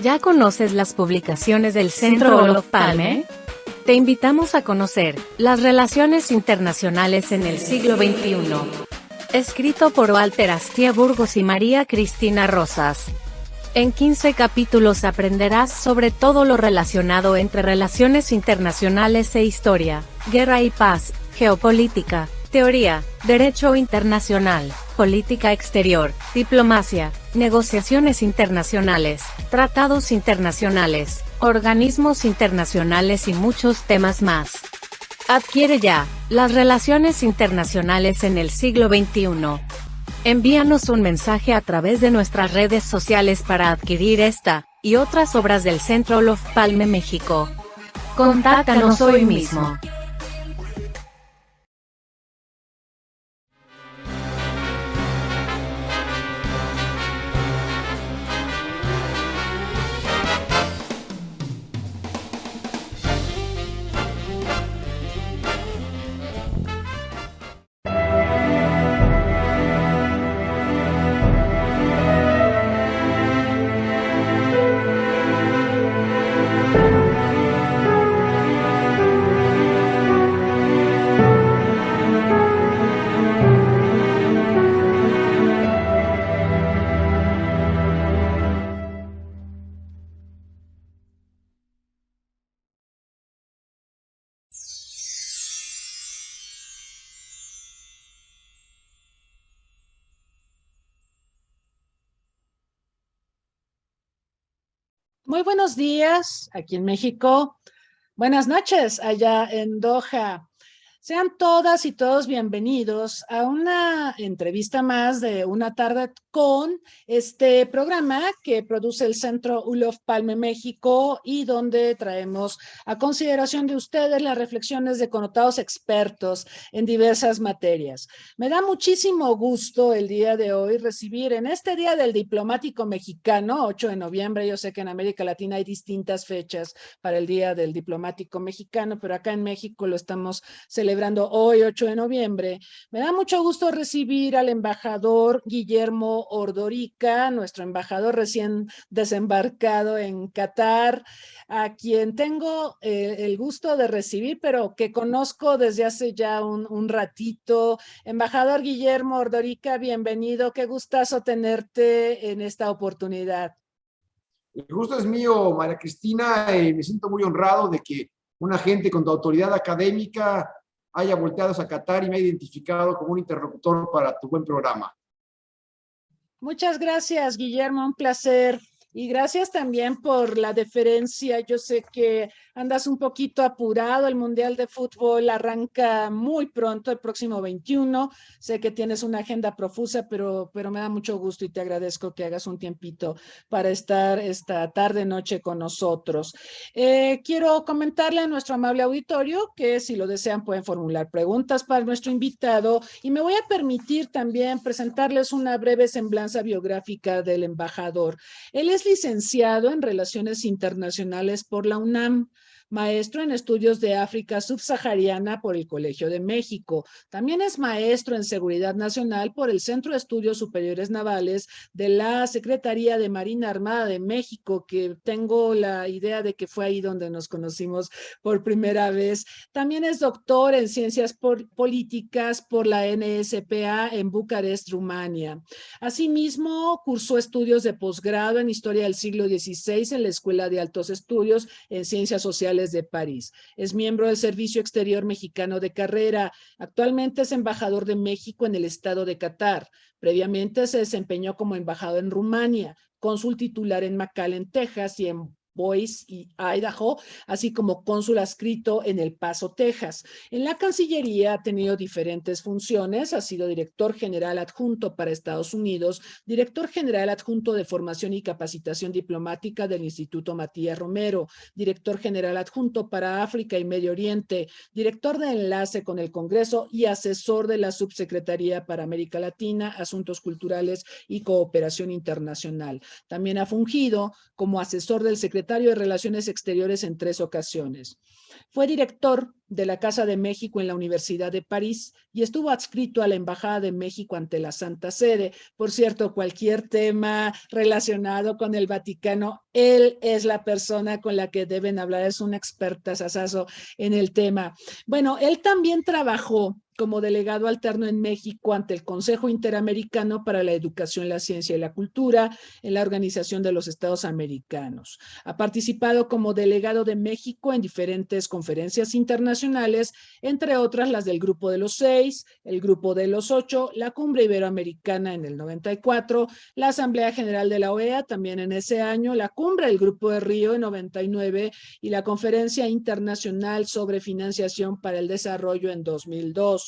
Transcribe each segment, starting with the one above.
¿Ya conoces las publicaciones del Centro Olof Palme? Te invitamos a conocer las relaciones internacionales en el siglo XXI. Escrito por Walter Astia Burgos y María Cristina Rosas. En 15 capítulos aprenderás sobre todo lo relacionado entre relaciones internacionales e historia, guerra y paz, geopolítica, teoría, derecho internacional, política exterior, diplomacia, negociaciones internacionales, tratados internacionales, organismos internacionales y muchos temas más. Adquiere ya las relaciones internacionales en el siglo XXI. Envíanos un mensaje a través de nuestras redes sociales para adquirir esta y otras obras del Centro Olof Palme México. Contáctanos hoy mismo. Muy buenos días aquí en México. Buenas noches allá en Doha. Sean todas y todos bienvenidos a una entrevista más de Una tarde con este programa que produce el Centro Olof Palme México y donde traemos a consideración de ustedes las reflexiones de connotados expertos en diversas materias. Me da muchísimo gusto el día de hoy recibir en este Día del Diplomático Mexicano, 8 de noviembre, yo sé que en América Latina hay distintas fechas para el Día del Diplomático Mexicano, pero acá en México lo estamos celebrando hoy, 8 de noviembre. Me da mucho gusto recibir al embajador Guillermo Ordorica, nuestro embajador recién desembarcado en Qatar, a quien tengo el gusto de recibir, pero que conozco desde hace ya un ratito. Embajador Guillermo Ordorica, bienvenido. Qué gustazo tenerte en esta oportunidad. El gusto es mío, María Cristina, y me siento muy honrado de que una gente con tu autoridad académica haya volteado a Qatar y me ha identificado como un interlocutor para tu buen programa. Muchas gracias, Guillermo, un placer. Y gracias también por la deferencia. Yo sé que andas un poquito apurado. El Mundial de Fútbol arranca muy pronto, el próximo 21. Sé que tienes una agenda profusa, pero me da mucho gusto y te agradezco que hagas un tiempito para estar esta tarde, noche con nosotros. Quiero comentarle a nuestro amable auditorio que si lo desean pueden formular preguntas para nuestro invitado y me voy a permitir también presentarles una breve semblanza biográfica del embajador. Él es licenciado en Relaciones Internacionales por la UNAM, maestro en Estudios de África Subsahariana por el Colegio de México. También es maestro en Seguridad Nacional por el Centro de Estudios Superiores Navales de la Secretaría de Marina Armada de México, que tengo la idea de que fue ahí donde nos conocimos por primera vez. También es doctor en Ciencias Políticas por la NSPA en Bucarest, Rumania. Asimismo, cursó estudios de posgrado en Historia del siglo XVI en la Escuela de Altos Estudios en Ciencias Sociales de París. Es miembro del Servicio Exterior Mexicano de Carrera. Actualmente es embajador de México en el Estado de Qatar. Previamente se desempeñó como embajador en Rumania, cónsul titular en McAllen, Texas y en Boise y Idaho, así como cónsul adscrito en El Paso, Texas. En la Cancillería ha tenido diferentes funciones, ha sido director general adjunto para Estados Unidos, director general adjunto de Formación y Capacitación Diplomática del Instituto Matías Romero, director general adjunto para África y Medio Oriente, director de enlace con el Congreso y asesor de la Subsecretaría para América Latina, Asuntos Culturales y Cooperación Internacional. También ha fungido como asesor del secretario secretario de Relaciones Exteriores en 3 ocasiones. Fue director de la Casa de México en la Universidad de París y estuvo adscrito a la Embajada de México ante la Santa Sede. Por cierto, cualquier tema relacionado con el Vaticano, él es la persona con la que deben hablar, es un experta sasazo en el tema. Bueno, él también trabajó como delegado alterno en México ante el Consejo Interamericano para la Educación, la Ciencia y la Cultura en la Organización de los Estados Americanos. Ha participado como delegado de México en diferentes conferencias internacionales, entre otras las del Grupo de los 6, el Grupo de los 8, la Cumbre Iberoamericana en el 94, la Asamblea General de la OEA también en ese año, la Cumbre del Grupo de Río en 99 y la Conferencia Internacional sobre Financiación para el Desarrollo en 2002.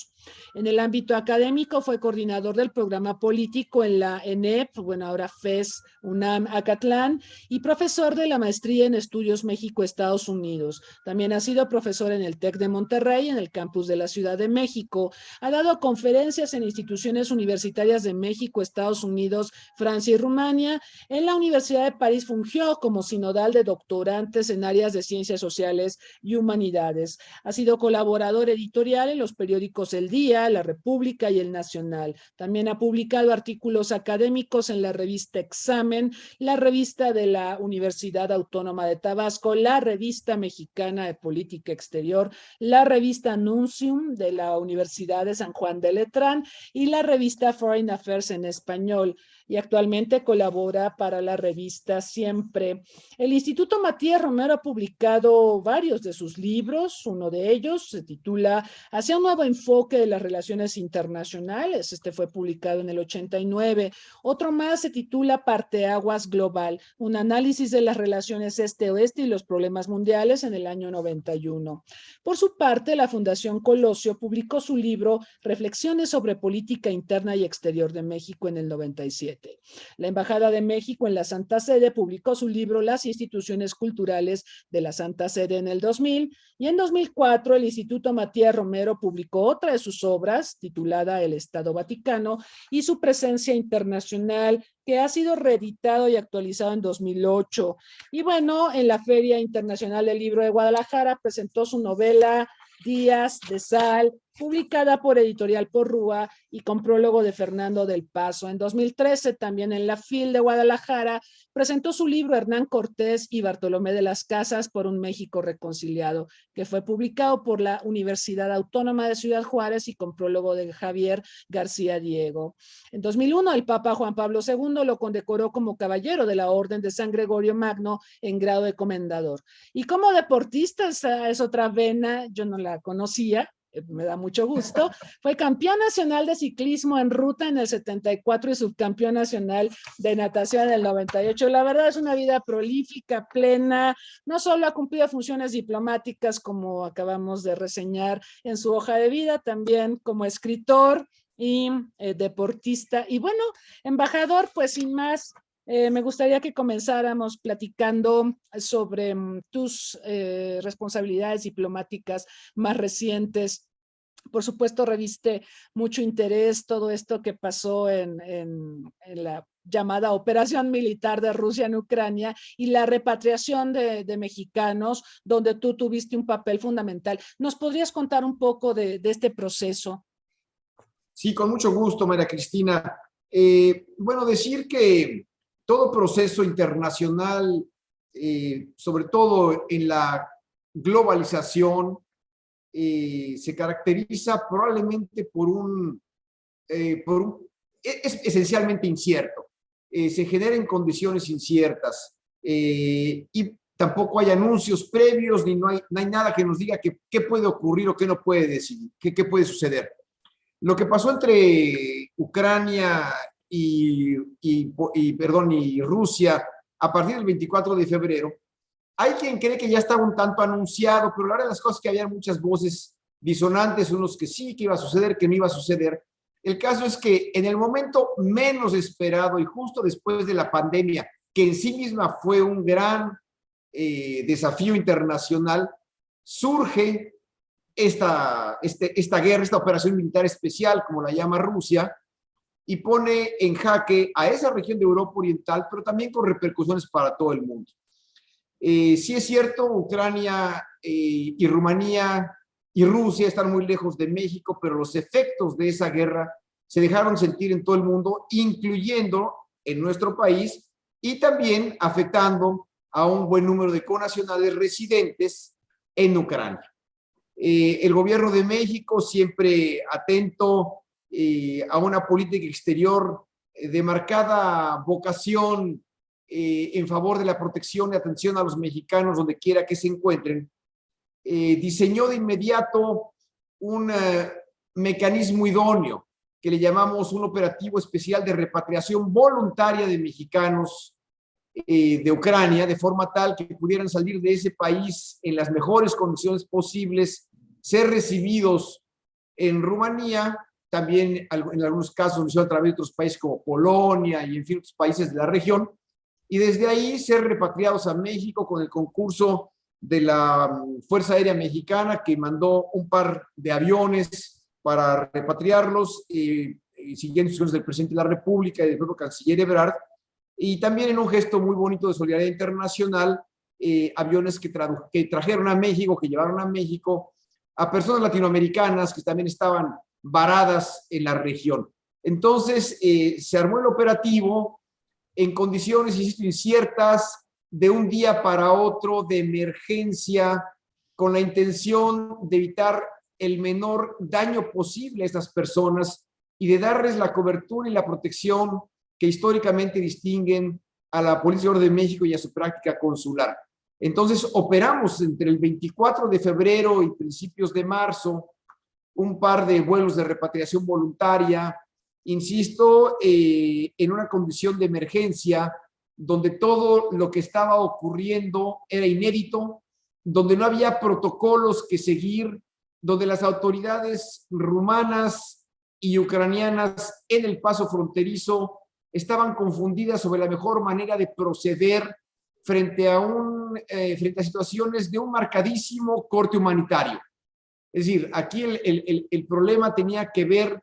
En el ámbito académico fue coordinador del programa político en la ENEP, bueno, ahora FES UNAM Acatlán, y profesor de la maestría en Estudios México-Estados Unidos. También ha sido profesor en el TEC de Monterrey, en el campus de la Ciudad de México. Ha dado conferencias en instituciones universitarias de México, Estados Unidos, Francia y Rumania. En la Universidad de París fungió como sinodal de doctorantes en áreas de ciencias sociales y humanidades. Ha sido colaborador editorial en los periódicos El Día, La República y El Nacional. También ha publicado artículos académicos en la revista Examen, la revista de la Universidad Autónoma de Tabasco, la revista Mexicana de Política Exterior, la revista Nuncium de la Universidad de San Juan de Letrán y la revista Foreign Affairs en español. Y actualmente colabora para la revista Siempre. El Instituto Matías Romero ha publicado varios de sus libros. Uno de ellos se titula Hacia un nuevo enfoque de las relaciones internacionales. Este fue publicado en el 89. Otro más se titula Parteaguas Global, un análisis de las relaciones este-oeste y los problemas mundiales en el año 91. Por su parte, la Fundación Colosio publicó su libro Reflexiones sobre Política Interna y Exterior de México en el 97. La Embajada de México en la Santa Sede publicó su libro Las instituciones culturales de la Santa Sede en el 2000 y en 2004 el Instituto Matías Romero publicó otra de sus obras titulada El Estado Vaticano y su presencia internacional, que ha sido reeditado y actualizado en 2008. Y bueno, en la Feria Internacional del Libro de Guadalajara presentó su novela Días de Sal, publicada por Editorial Porrúa y con prólogo de Fernando del Paso. En 2013, también en la FIL de Guadalajara, presentó su libro Hernán Cortés y Bartolomé de las Casas por un México reconciliado, que fue publicado por la Universidad Autónoma de Ciudad Juárez y con prólogo de Javier García Diego. En 2001, el Papa Juan Pablo II lo condecoró como caballero de la Orden de San Gregorio Magno en grado de comendador. Y como deportista, esa es otra vena, yo no la conocía, me da mucho gusto. Fue campeón nacional de ciclismo en ruta en el 74 y subcampeón nacional de natación en el 98. La verdad es una vida prolífica, plena. No solo ha cumplido funciones diplomáticas como acabamos de reseñar en su hoja de vida, también como escritor y deportista. Y bueno, embajador, pues sin más, me gustaría que comenzáramos platicando sobre tus responsabilidades diplomáticas más recientes. Por supuesto, reviste mucho interés todo esto que pasó en la llamada operación militar de Rusia en Ucrania y la repatriación de mexicanos, donde tú tuviste un papel fundamental. ¿Nos podrías contar un poco de este proceso? Sí, con mucho gusto, María Cristina. Bueno, decir que todo proceso internacional, sobre todo en la globalización, se caracteriza probablemente es esencialmente incierto. Se genera en condiciones inciertas y tampoco hay anuncios previos ni no hay nada que nos diga qué puede ocurrir o qué no puede decidir, qué puede suceder. Lo que pasó entre Ucrania y Rusia a partir del 24 de febrero, hay quien cree que ya estaba un tanto anunciado, pero la verdad de las cosas es que había muchas voces disonantes, unos que sí, que iba a suceder, que no iba a suceder. El caso es que en el momento menos esperado y justo después de la pandemia, que en sí misma fue un gran desafío internacional, surge esta guerra, esta operación militar especial, como la llama Rusia, y pone en jaque a esa región de Europa Oriental, pero también con repercusiones para todo el mundo. Sí es cierto, Ucrania y Rumanía y Rusia están muy lejos de México, pero los efectos de esa guerra se dejaron sentir en todo el mundo, incluyendo en nuestro país, y también afectando a un buen número de connacionales residentes en Ucrania. El gobierno de México siempre atento a una política exterior de marcada vocación en favor de la protección y atención a los mexicanos donde quiera que se encuentren, diseñó de inmediato un mecanismo idóneo que le llamamos un operativo especial de repatriación voluntaria de mexicanos de Ucrania, de forma tal que pudieran salir de ese país en las mejores condiciones posibles, ser recibidos en Rumanía, también en algunos casos a través de otros países como Polonia y en fin, otros países de la región, y desde ahí ser repatriados a México con el concurso de la Fuerza Aérea Mexicana, que mandó un par de aviones para repatriarlos, siguiendo instrucciones del presidente de la República y del propio canciller Ebrard, y también en un gesto muy bonito de solidaridad internacional, aviones que trajeron a México, que llevaron a México a personas latinoamericanas que también estaban varadas en la región. Entonces, se armó el operativo en condiciones, insisto, inciertas, de un día para otro, de emergencia, con la intención de evitar el menor daño posible a estas personas y de darles la cobertura y la protección que históricamente distinguen a la Policía Exterior de México y a su práctica consular. Entonces, operamos entre el 24 de febrero y principios de marzo un par de vuelos de repatriación voluntaria, insisto, en una condición de emergencia, donde todo lo que estaba ocurriendo era inédito, donde no había protocolos que seguir, donde las autoridades rumanas y ucranianas en el paso fronterizo estaban confundidas sobre la mejor manera de proceder frente a situaciones de un marcadísimo corte humanitario. Es decir, aquí el problema tenía que ver,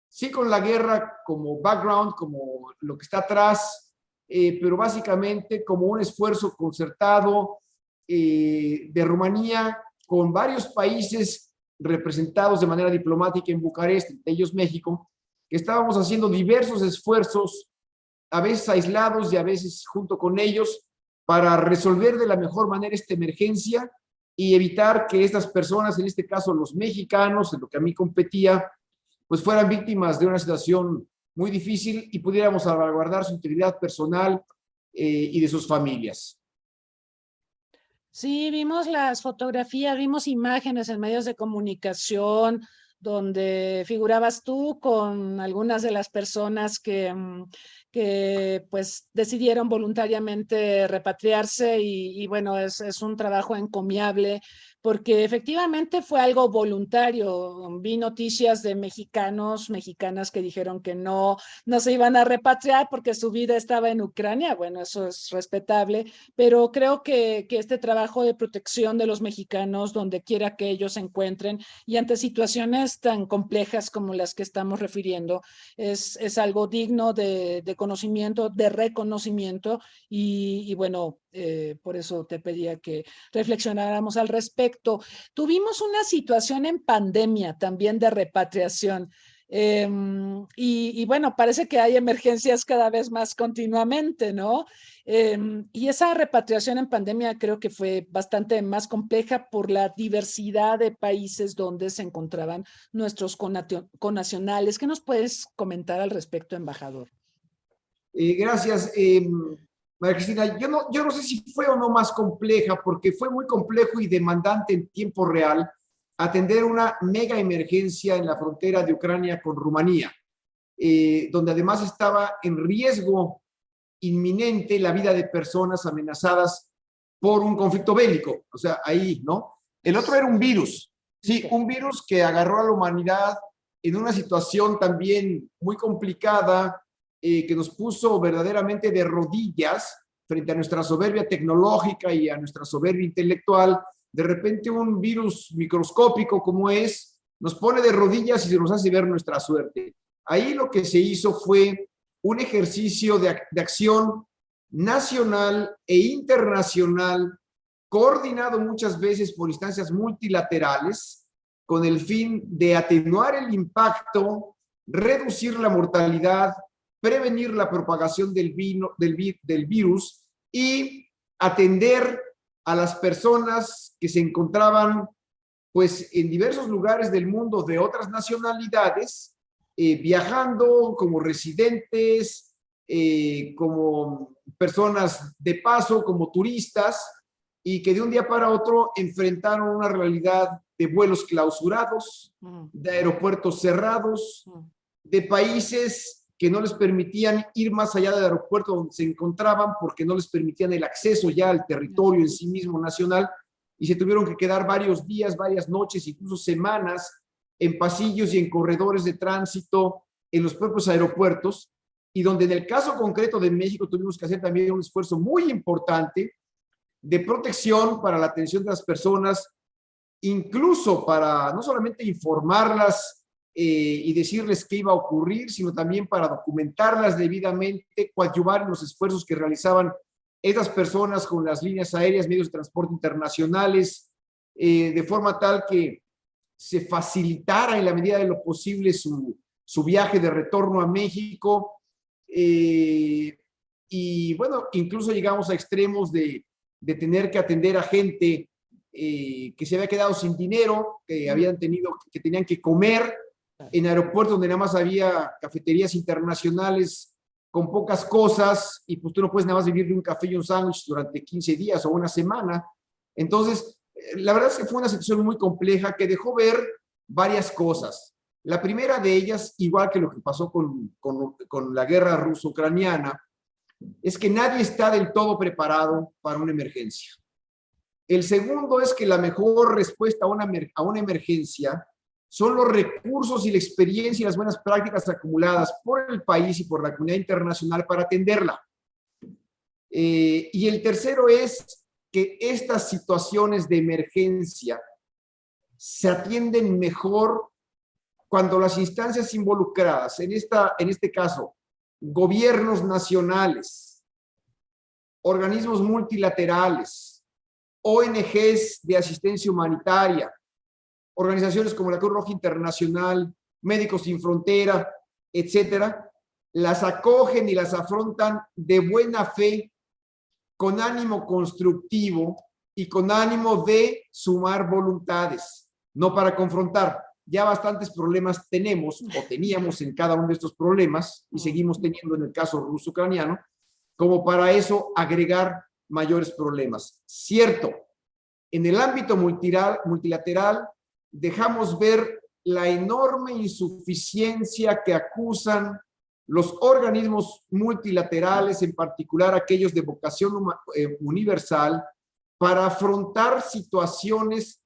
sí, con la guerra como background, como lo que está atrás, pero básicamente como un esfuerzo concertado de Rumanía con varios países representados de manera diplomática en Bucarest, entre ellos México, que estábamos haciendo diversos esfuerzos, a veces aislados y a veces junto con ellos, para resolver de la mejor manera esta emergencia y evitar que estas personas, en este caso los mexicanos, en lo que a mí competía, pues fueran víctimas de una situación muy difícil y pudiéramos salvaguardar su integridad personal y de sus familias. Sí, vimos las fotografías, vimos imágenes en medios de comunicación donde figurabas tú con algunas de las personas que pues decidieron voluntariamente repatriarse y bueno, es un trabajo encomiable porque efectivamente fue algo voluntario. Vi noticias de mexicanas que dijeron que no se iban a repatriar porque su vida estaba en Ucrania. Bueno, eso es respetable, pero creo que este trabajo de protección de los mexicanos donde quiera que ellos se encuentren y ante situaciones tan complejas como las que estamos refiriendo es algo digno de conocimiento, de reconocimiento y bueno, por eso te pedía que reflexionáramos al respecto. Tuvimos una situación en pandemia también de repatriación. Y bueno, parece que hay emergencias cada vez más continuamente, ¿no? Y esa repatriación en pandemia creo que fue bastante más compleja por la diversidad de países donde se encontraban nuestros connacionales. ¿Qué nos puedes comentar al respecto, embajador? Gracias, María Cristina. Yo no sé si fue o no más compleja, porque fue muy complejo y demandante en tiempo real atender una mega emergencia en la frontera de Ucrania con Rumanía, donde además estaba en riesgo inminente la vida de personas amenazadas por un conflicto bélico. O sea, ahí, ¿no? El otro era un virus, sí, un virus que agarró a la humanidad en una situación también muy complicada, que nos puso verdaderamente de rodillas frente a nuestra soberbia tecnológica y a nuestra soberbia intelectual. De repente un virus microscópico como nos pone de rodillas y se nos hace ver nuestra suerte. Ahí lo que se hizo fue un ejercicio de acción nacional e internacional coordinado muchas veces por instancias multilaterales con el fin de atenuar el impacto, reducir la mortalidad, prevenir la propagación del virus y atender a las personas que se encontraban pues en diversos lugares del mundo de otras nacionalidades, viajando como residentes, como personas de paso, como turistas, y que de un día para otro enfrentaron una realidad de vuelos clausurados, de aeropuertos cerrados, de países que no les permitían ir más allá del aeropuerto donde se encontraban porque no les permitían el acceso ya al territorio en sí mismo nacional, y se tuvieron que quedar varios días, varias noches, incluso semanas en pasillos y en corredores de tránsito en los propios aeropuertos, y donde en el caso concreto de México tuvimos que hacer también un esfuerzo muy importante de protección para la atención de las personas, incluso para no solamente informarlas y decirles qué iba a ocurrir, sino también para documentarlas debidamente, coadyuvar en los esfuerzos que realizaban esas personas con las líneas aéreas, medios de transporte internacionales, de forma tal que se facilitara en la medida de lo posible su viaje de retorno a México. Y bueno, incluso llegamos a extremos de tener que atender a gente que se había quedado sin dinero, que tenían que comer en aeropuertos donde nada más había cafeterías internacionales con pocas cosas, y pues tú no puedes nada más vivir de un café y un sándwich durante 15 días o una semana. Entonces, la verdad es que fue una situación muy compleja que dejó ver varias cosas. La primera de ellas, igual que lo que pasó con la guerra ruso-ucraniana, es que nadie está del todo preparado para una emergencia. El segundo es que la mejor respuesta a una emergencia son los recursos y la experiencia y las buenas prácticas acumuladas por el país y por la comunidad internacional para atenderla. Y el tercero es que estas situaciones de emergencia se atienden mejor cuando las instancias involucradas, en este caso, gobiernos nacionales, organismos multilaterales, ONGs de asistencia humanitaria, organizaciones como la Cruz Roja Internacional, Médicos Sin Frontera, etcétera, las acogen y las afrontan de buena fe, con ánimo constructivo y con ánimo de sumar voluntades, no para confrontar. Ya bastantes problemas tenemos o teníamos en cada uno de estos problemas, y seguimos teniendo en el caso ruso-ucraniano, como para eso agregar mayores problemas. Cierto, en el ámbito multilateral dejamos ver la enorme insuficiencia que acusan los organismos multilaterales, en particular aquellos de vocación universal, para afrontar situaciones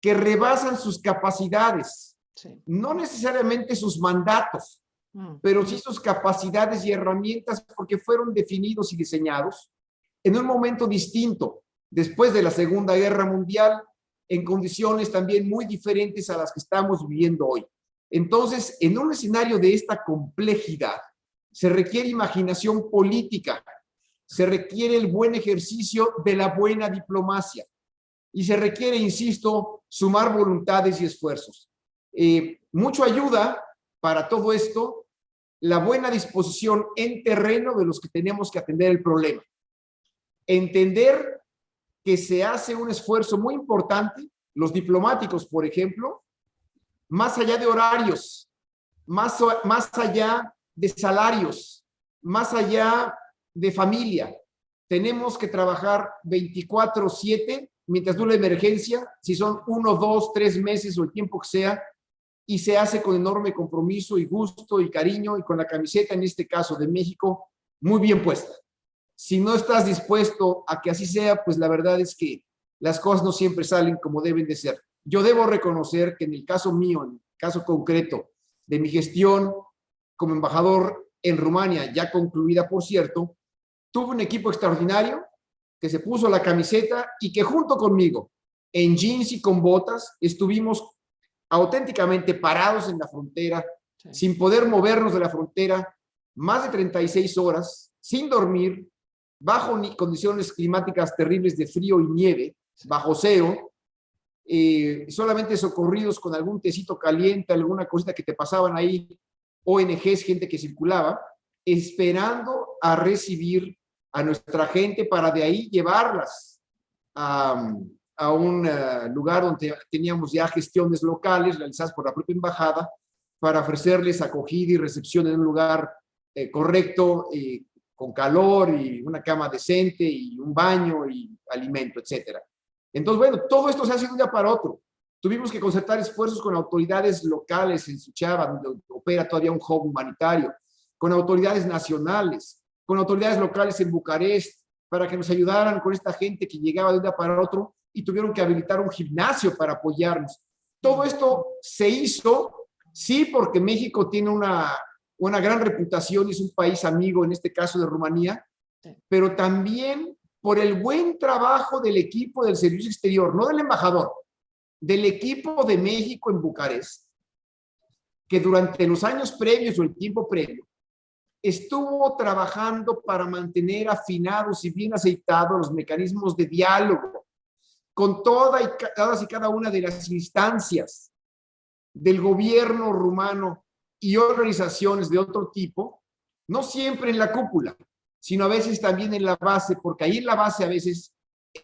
que rebasan sus capacidades, no necesariamente sus mandatos, pero sí sus capacidades y herramientas, porque fueron definidos y diseñados en un momento distinto, después de la Segunda Guerra Mundial, en condiciones también muy diferentes a las que estamos viviendo hoy. Entonces, en un escenario de esta complejidad, se requiere imaginación política, se requiere el buen ejercicio de la buena diplomacia, y se requiere, insisto, sumar voluntades y esfuerzos. Mucho ayuda para todo esto la buena disposición en terreno de los que tenemos que atender el problema. Entender que se hace un esfuerzo muy importante, los diplomáticos, por ejemplo, más allá de horarios, más allá de salarios, más allá de familia. Tenemos que trabajar 24/7 mientras dure la emergencia, si son 1, 2, 3 meses o el tiempo que sea, y se hace con enorme compromiso y gusto y cariño, y con la camiseta, en este caso de México, muy bien puesta. Si no estás dispuesto a que así sea, pues la verdad es que las cosas no siempre salen como deben de ser. Yo debo reconocer que en el caso mío, en el caso concreto de mi gestión como embajador en Rumania, ya concluida por cierto, tuve un equipo extraordinario que se puso la camiseta y que junto conmigo, en jeans y con botas, estuvimos auténticamente parados en la frontera, sin poder movernos de la frontera, más de 36 horas, sin dormir, bajo condiciones climáticas terribles de frío y nieve, bajo cero, solamente socorridos con algún tecito caliente, alguna cosita que te pasaban ahí, ONGs, gente que circulaba, esperando a recibir a nuestra gente para de ahí llevarlas a un lugar donde teníamos ya gestiones locales realizadas por la propia embajada para ofrecerles acogida y recepción en un lugar correcto, con calor y una cama decente y un baño y alimento, etcétera. Entonces, bueno, todo esto se hace de un día para otro. Tuvimos que concertar esfuerzos con autoridades locales en Suchava, donde opera todavía un hub humanitario, con autoridades nacionales, con autoridades locales en Bucarest, para que nos ayudaran con esta gente que llegaba de un día para otro y tuvieron que habilitar un gimnasio para apoyarnos. Todo esto se hizo, sí, porque México tiene una gran reputación y es un país amigo, en este caso de Rumanía, pero también por el buen trabajo del equipo del Servicio Exterior, no del embajador, del equipo de México en Bucarest, que durante los años previos o el tiempo previo estuvo trabajando para mantener afinados y bien aceitados los mecanismos de diálogo con todas y cada una de las instancias del gobierno rumano y organizaciones de otro tipo, no siempre en la cúpula, sino a veces también en la base, porque ahí en la base a veces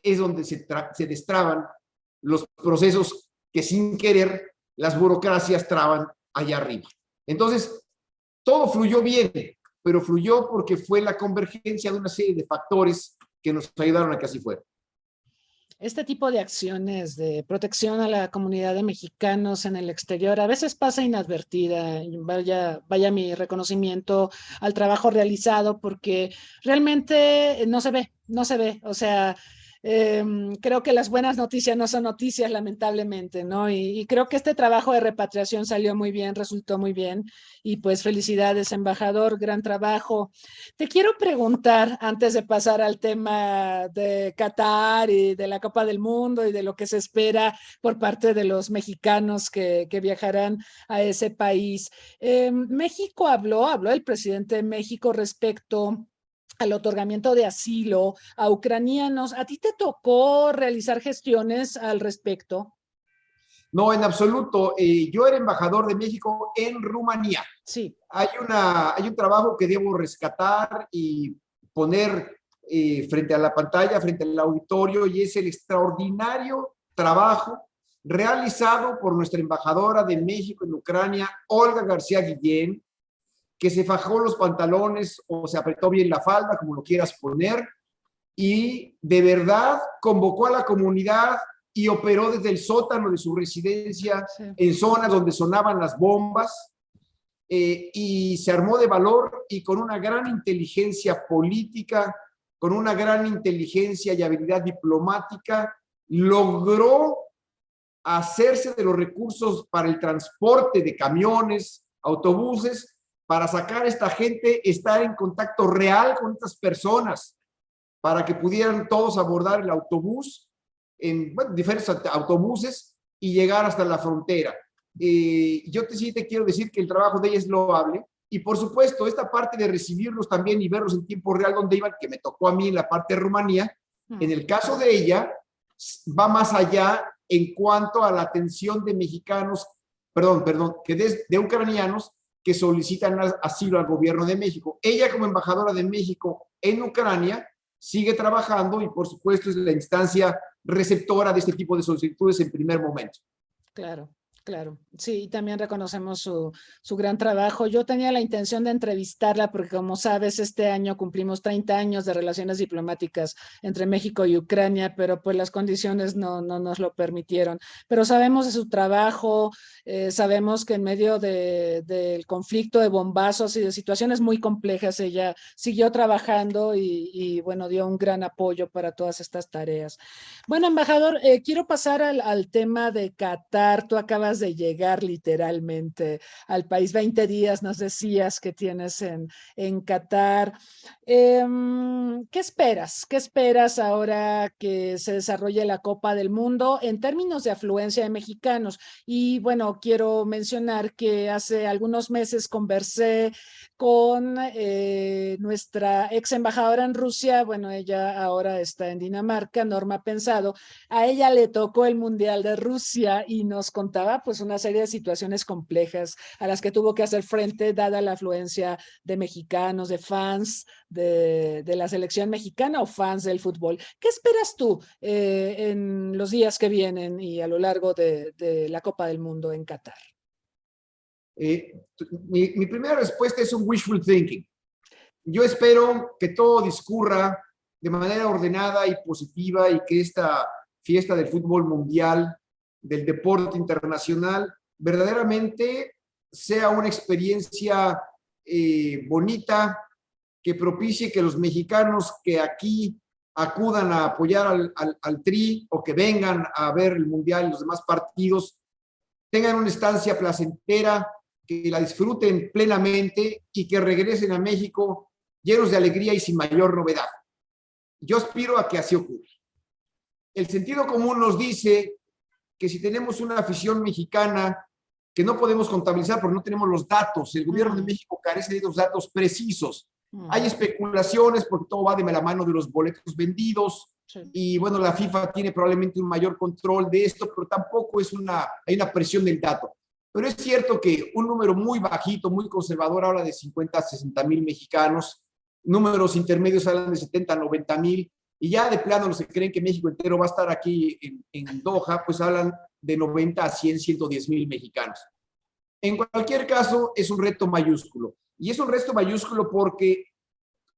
es donde se destraban los procesos que sin querer las burocracias traban allá arriba. Entonces, todo fluyó bien, pero fluyó porque fue la convergencia de una serie de factores que nos ayudaron a que así fuera. Este tipo de acciones de protección a la comunidad de mexicanos en el exterior a veces pasa inadvertida. Vaya mi reconocimiento al trabajo realizado porque realmente no se ve. O sea, creo que las buenas noticias no son noticias, lamentablemente, ¿no? Y creo que este trabajo de repatriación salió muy bien, resultó muy bien. Y pues felicidades, embajador, gran trabajo. Te quiero preguntar, antes de pasar al tema de Qatar y de la Copa del Mundo y de lo que se espera por parte de los mexicanos que viajarán a ese país. México habló el presidente de México respecto al otorgamiento de asilo a ucranianos. ¿A ti te tocó realizar gestiones al respecto? No, en absoluto. Yo era embajador de México en Rumanía. Sí. Hay un trabajo que debo rescatar y poner frente a la pantalla, frente al auditorio, y es el extraordinario trabajo realizado por nuestra embajadora de México en Ucrania, Olga García Guillén, que se fajó los pantalones o se apretó bien la falda, como lo quieras poner, y de verdad convocó a la comunidad y operó desde el sótano de su residencia, sí, en zonas donde sonaban las bombas, y se armó de valor y con una gran inteligencia política, con una gran inteligencia y habilidad diplomática, logró hacerse de los recursos para el transporte de camiones, autobuses, para sacar a esta gente, estar en contacto real con estas personas, para que pudieran todos abordar el autobús, en diferentes autobuses, y llegar hasta la frontera. Yo sí te quiero decir que el trabajo de ella es loable, y por supuesto, esta parte de recibirlos también y verlos en tiempo real donde iban, que me tocó a mí en la parte de Rumanía, en el caso de ella, va más allá en cuanto a la atención de mexicanos, de ucranianos que solicitan asilo al gobierno de México. Ella, como embajadora de México en Ucrania, sigue trabajando y por supuesto es la instancia receptora de este tipo de solicitudes en primer momento. Claro. Claro, sí, también reconocemos su gran trabajo. Yo tenía la intención de entrevistarla porque, como sabes, este año cumplimos 30 años de relaciones diplomáticas entre México y Ucrania, pero pues las condiciones no nos lo permitieron. Pero sabemos de su trabajo, sabemos que en medio del conflicto, de bombazos y de situaciones muy complejas, ella siguió trabajando y bueno, dio un gran apoyo para todas estas tareas. Bueno, embajador, quiero pasar al tema de Qatar. Tú acabas acabas de llegar literalmente al país, 20 días nos decías que tienes en Qatar. ¿Qué esperas? ¿Qué esperas ahora que se desarrolle la Copa del Mundo en términos de afluencia de mexicanos? Y bueno, quiero mencionar que hace algunos meses conversé con nuestra ex embajadora en Rusia. Bueno, ella ahora está en Dinamarca, Norma Pensado. A ella le tocó el Mundial de Rusia y nos contaba pues una serie de situaciones complejas a las que tuvo que hacer frente dada la afluencia de mexicanos, de fans de la selección mexicana o fans del fútbol. ¿Qué esperas tú en los días que vienen y a lo largo de la Copa del Mundo en Qatar? Mi primera respuesta es un wishful thinking. Yo espero que todo discurra de manera ordenada y positiva y que esta fiesta del fútbol mundial, del deporte internacional, verdaderamente sea una experiencia bonita, que propicie que los mexicanos que aquí acudan a apoyar al Tri o que vengan a ver el mundial y los demás partidos tengan una estancia placentera, que la disfruten plenamente y que regresen a México llenos de alegría y sin mayor novedad. Yo aspiro a que así ocurra. El sentido común nos dice que si tenemos una afición mexicana que no podemos contabilizar porque no tenemos los datos, el gobierno de México carece de los datos precisos. Hay especulaciones porque todo va de la mano de los boletos vendidos. Sí. Y bueno, la FIFA tiene probablemente un mayor control de esto, pero tampoco hay una presión del dato. Pero es cierto que un número muy bajito, muy conservador, habla de 50 a 60 mil mexicanos, números intermedios hablan de 70 a 90 mil, y ya de plano los que creen que México entero va a estar aquí en Doha, pues hablan de 90 a 100, 110 mil mexicanos. En cualquier caso, es un reto mayúsculo. Y es un reto mayúsculo porque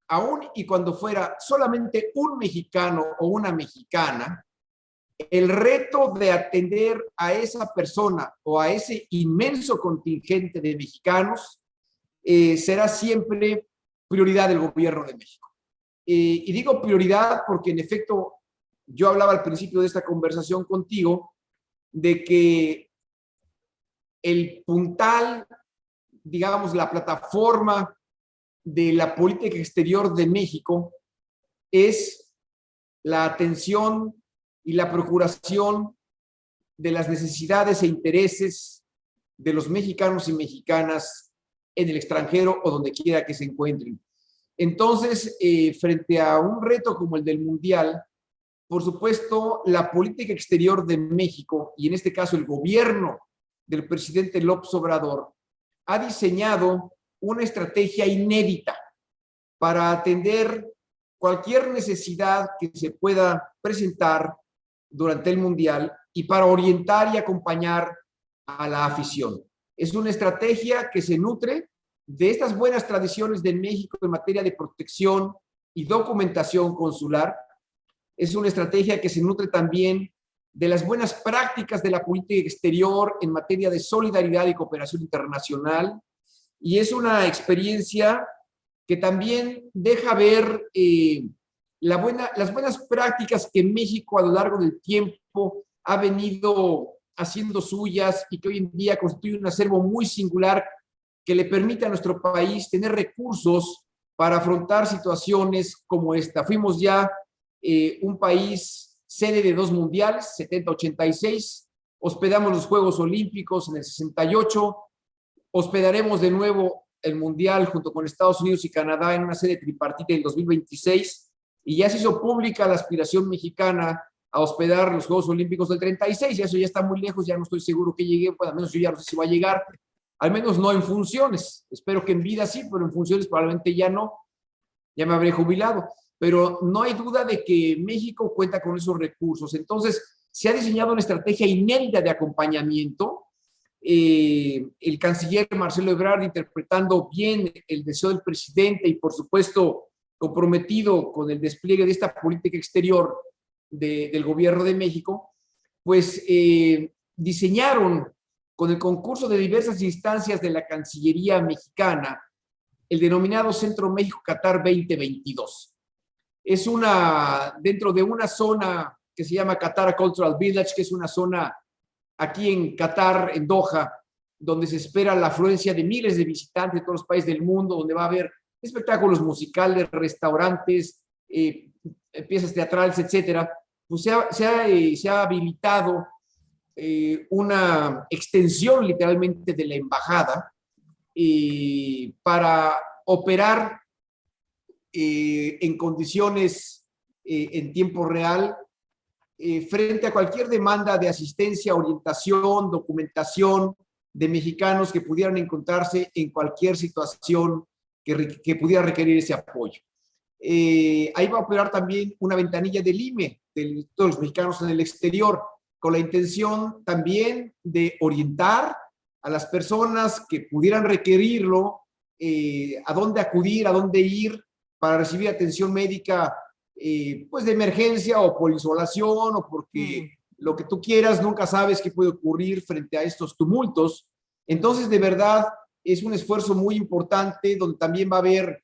aún y cuando fuera solamente un mexicano o una mexicana, el reto de atender a esa persona o a ese inmenso contingente de mexicanos será siempre prioridad del gobierno de México. Y digo prioridad porque en efecto yo hablaba al principio de esta conversación contigo de que el puntal, digamos, la plataforma de la política exterior de México es la atención y la procuración de las necesidades e intereses de los mexicanos y mexicanas en el extranjero o donde quiera que se encuentren. Entonces, frente a un reto como el del Mundial, por supuesto, la política exterior de México, y en este caso el gobierno del presidente López Obrador, ha diseñado una estrategia inédita para atender cualquier necesidad que se pueda presentar durante el Mundial y para orientar y acompañar a la afición. Es una estrategia que se nutre de estas buenas tradiciones de México en materia de protección y documentación consular. Es una estrategia que se nutre también de las buenas prácticas de la política exterior en materia de solidaridad y cooperación internacional. Y es una experiencia que también deja ver las buenas prácticas que México a lo largo del tiempo ha venido haciendo suyas y que hoy en día constituye un acervo muy singular que le permite a nuestro país tener recursos para afrontar situaciones como esta. Fuimos ya un país sede de 2 mundiales, 70-86, hospedamos los Juegos Olímpicos en el 68, hospedaremos de nuevo el Mundial junto con Estados Unidos y Canadá en una sede tripartita en 2026, y ya se hizo pública la aspiración mexicana a hospedar los Juegos Olímpicos del 36, y eso ya está muy lejos, ya no estoy seguro que llegue, pues al menos yo ya no sé si va a llegar, al menos no en funciones, espero que en vida sí, pero en funciones probablemente ya no, ya me habré jubilado, pero no hay duda de que México cuenta con esos recursos. Entonces se ha diseñado una estrategia inédita de acompañamiento. El canciller Marcelo Ebrard, interpretando bien el deseo del presidente y por supuesto comprometido con el despliegue de esta política exterior del gobierno de México, pues diseñaron con el concurso de diversas instancias de la Cancillería mexicana el denominado Centro México-Qatar 2022. Es dentro de una zona que se llama Qatar Cultural Village, que es una zona aquí en Qatar, en Doha, donde se espera la afluencia de miles de visitantes de todos los países del mundo, donde va a haber espectáculos musicales, restaurantes, piezas teatrales, etcétera, pues se ha habilitado una extensión literalmente de la embajada para operar en condiciones en tiempo real frente a cualquier demanda de asistencia, orientación, documentación de mexicanos que pudieran encontrarse en cualquier situación que pudiera requerir ese apoyo. Ahí va a operar también una ventanilla del IME, de todos los mexicanos en el exterior, con la intención también de orientar a las personas que pudieran requerirlo, a dónde acudir, a dónde ir para recibir atención médica, pues de emergencia o por insolación o porque lo que tú quieras, nunca sabes qué puede ocurrir frente a estos tumultos. Entonces, de verdad, es un esfuerzo muy importante donde también va a haber,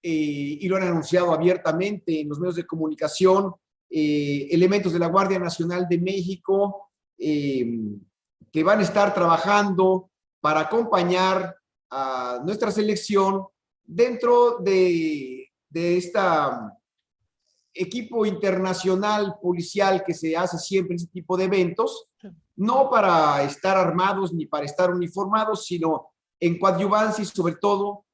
y lo han anunciado abiertamente en los medios de comunicación, elementos de la Guardia Nacional de México que van a estar trabajando para acompañar a nuestra selección dentro de esta equipo internacional policial que se hace siempre en este tipo de eventos, no para estar armados ni para estar uniformados, sino en coadyuvancia y sobre todo,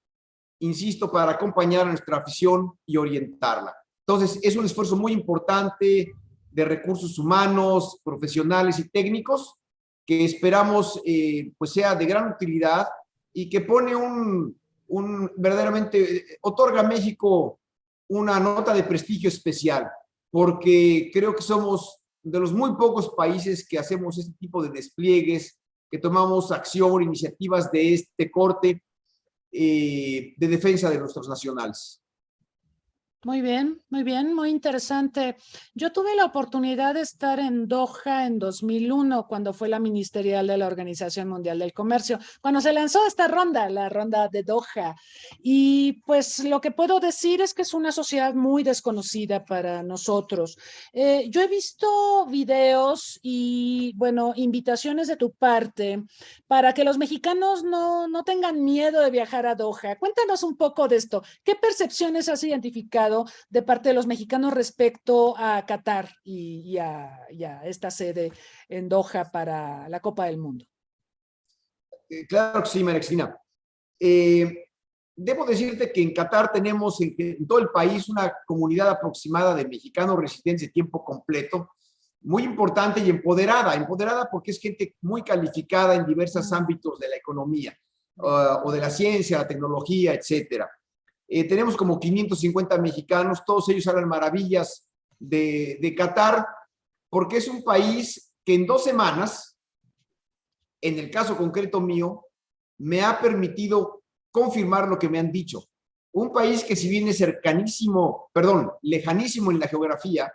insisto, para acompañar a nuestra afición y orientarla. Entonces, es un esfuerzo muy importante de recursos humanos, profesionales y técnicos que esperamos pues sea de gran utilidad y que pone verdaderamente, otorga a México una nota de prestigio especial, porque creo que somos de los muy pocos países que hacemos este tipo de despliegues, que tomamos acción, iniciativas de este corte de defensa de nuestros nacionales. Muy bien, muy interesante. Yo tuve la oportunidad de estar en Doha en 2001, cuando fue la ministerial de la Organización Mundial del Comercio, cuando se lanzó esta ronda, la ronda de Doha. Y pues lo que puedo decir es que es una sociedad muy desconocida para nosotros. Yo he visto videos y, bueno, invitaciones de tu parte para que los mexicanos no tengan miedo de viajar a Doha. Cuéntanos un poco de esto. ¿Qué percepciones has identificado de parte de los mexicanos respecto a Qatar y a esta sede en Doha para la Copa del Mundo? Claro que sí, María Cristina. Debo decirte que en Qatar tenemos en todo el país una comunidad aproximada de mexicanos residentes de tiempo completo, muy importante y empoderada porque es gente muy calificada en diversos ámbitos de la economía o de la ciencia, la tecnología, etcétera. Tenemos como 550 mexicanos, todos ellos hablan maravillas de Qatar, porque es un país que en 2 semanas, en el caso concreto mío, me ha permitido confirmar lo que me han dicho. Un país que si bien es lejanísimo en la geografía,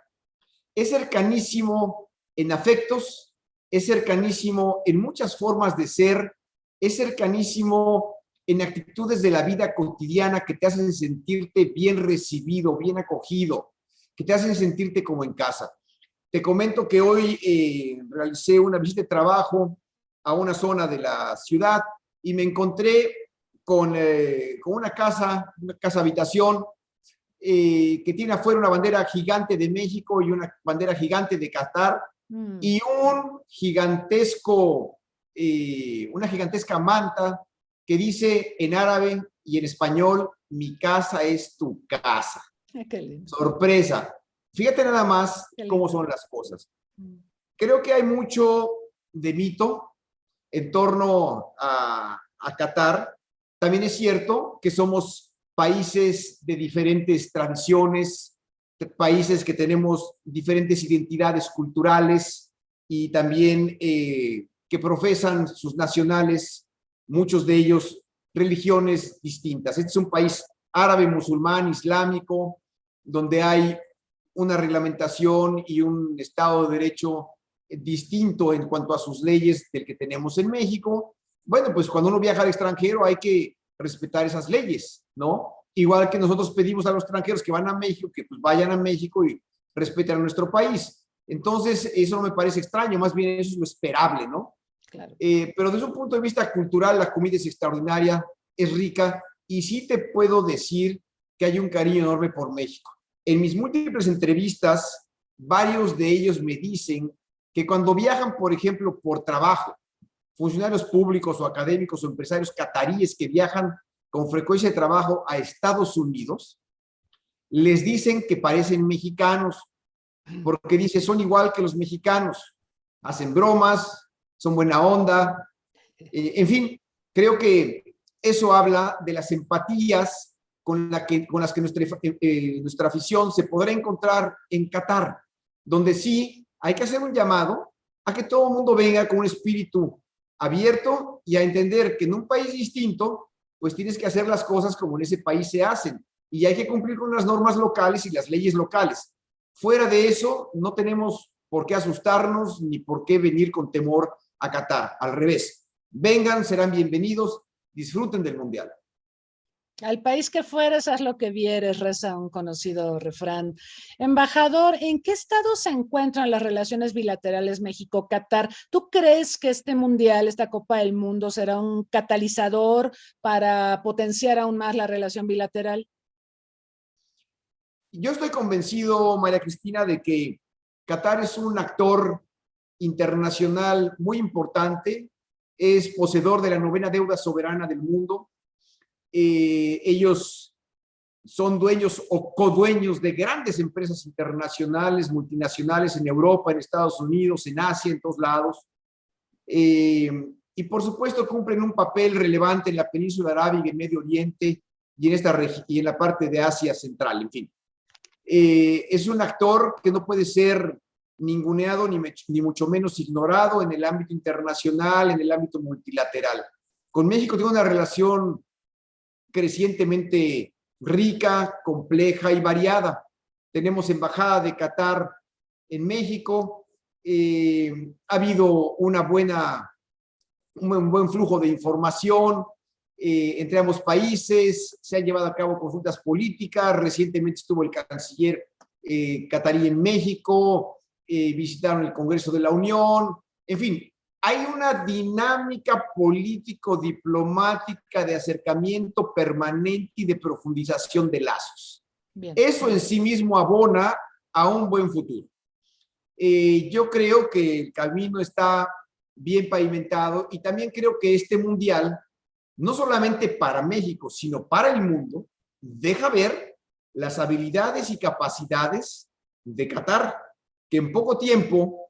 es cercanísimo en afectos, es cercanísimo en muchas formas de ser, es cercanísimo en actitudes de la vida cotidiana que te hacen sentirte bien recibido, bien acogido, que te hacen sentirte como en casa. Te comento que hoy realicé una visita de trabajo a una zona de la ciudad y me encontré con una casa habitación que tiene afuera una bandera gigante de México y una bandera gigante de Qatar y una gigantesca manta que dice en árabe y en español: mi casa es tu casa. Qué lindo. Sorpresa. Fíjate nada más cómo son las cosas. Creo que hay mucho de mito en torno a Qatar. También es cierto que somos países de diferentes tradiciones, países que tenemos diferentes identidades culturales y también que profesan sus nacionales, muchos de ellos, religiones distintas. Este es un país árabe, musulmán, islámico, donde hay una reglamentación y un Estado de Derecho distinto en cuanto a sus leyes del que tenemos en México. Bueno, pues cuando uno viaja al extranjero hay que respetar esas leyes, ¿no? Igual que nosotros pedimos a los extranjeros que van a México, que pues vayan a México y respeten a nuestro país. Entonces, eso no me parece extraño, más bien eso es lo esperable, ¿no? Claro. Pero desde un punto de vista cultural, la comida es extraordinaria, es rica, y sí te puedo decir que hay un cariño enorme por México. En mis múltiples entrevistas, varios de ellos me dicen que cuando viajan, por ejemplo, por trabajo, funcionarios públicos o académicos o empresarios cataríes que viajan con frecuencia de trabajo a Estados Unidos, les dicen que parecen mexicanos, porque dice, son igual que los mexicanos, hacen bromas, son buena onda, en fin, creo que eso habla de las empatías con las que nuestra afición se podrá encontrar en Qatar, donde sí hay que hacer un llamado a que todo el mundo venga con un espíritu abierto y a entender que en un país distinto, pues tienes que hacer las cosas como en ese país se hacen y hay que cumplir con las normas locales y las leyes locales. Fuera de eso, no tenemos por qué asustarnos ni por qué venir con temor a Qatar. Al revés, vengan, serán bienvenidos, disfruten del Mundial. Al país que fueres, haz lo que vieres, reza un conocido refrán. Embajador, ¿en qué estado se encuentran las relaciones bilaterales México-Catar? ¿Tú crees que este mundial, esta Copa del Mundo, será un catalizador para potenciar aún más la relación bilateral? Yo estoy convencido, María Cristina, de que Qatar es un actor internacional muy importante, es poseedor de la 9ª deuda soberana del mundo. Ellos son dueños o codueños de grandes empresas internacionales, multinacionales en Europa, en Estados Unidos, en Asia, en todos lados. Y por supuesto cumplen un papel relevante en la península arábiga, en Medio Oriente y en la parte de Asia Central, en fin. Es un actor que no puede ser ninguneado ni mucho menos ignorado en el ámbito internacional, en el ámbito multilateral. Con México tengo una relación crecientemente rica, compleja y variada. Tenemos embajada de Qatar en México, ha habido un buen flujo de información entre ambos países, se han llevado a cabo consultas políticas, recientemente estuvo el canciller catarí en México, visitaron el Congreso de la Unión, en fin, hay una dinámica político-diplomática de acercamiento permanente y de profundización de lazos. Bien. Eso en sí mismo abona a un buen futuro. Yo creo que el camino está bien pavimentado y también creo que este mundial, no solamente para México, sino para el mundo, deja ver las habilidades y capacidades de Qatar, que en poco tiempo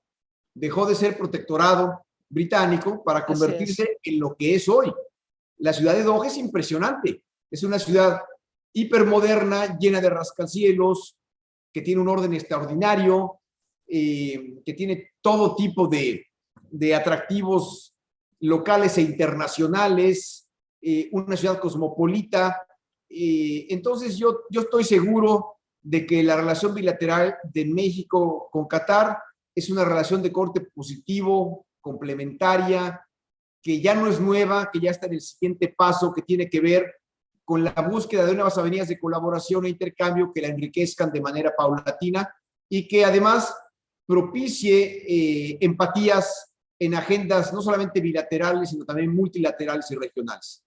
dejó de ser protectorado británico para convertirse en lo que es hoy. La ciudad de Doha es impresionante. Es una ciudad hipermoderna, llena de rascacielos, que tiene un orden extraordinario, que tiene todo tipo de atractivos locales e internacionales, una ciudad cosmopolita. Entonces yo estoy seguro de que la relación bilateral de México con Qatar es una relación de corte positivo, complementaria, que ya no es nueva, que ya está en el siguiente paso, que tiene que ver con la búsqueda de nuevas avenidas de colaboración e intercambio que la enriquezcan de manera paulatina y que además propicie empatías en agendas no solamente bilaterales, sino también multilaterales y regionales.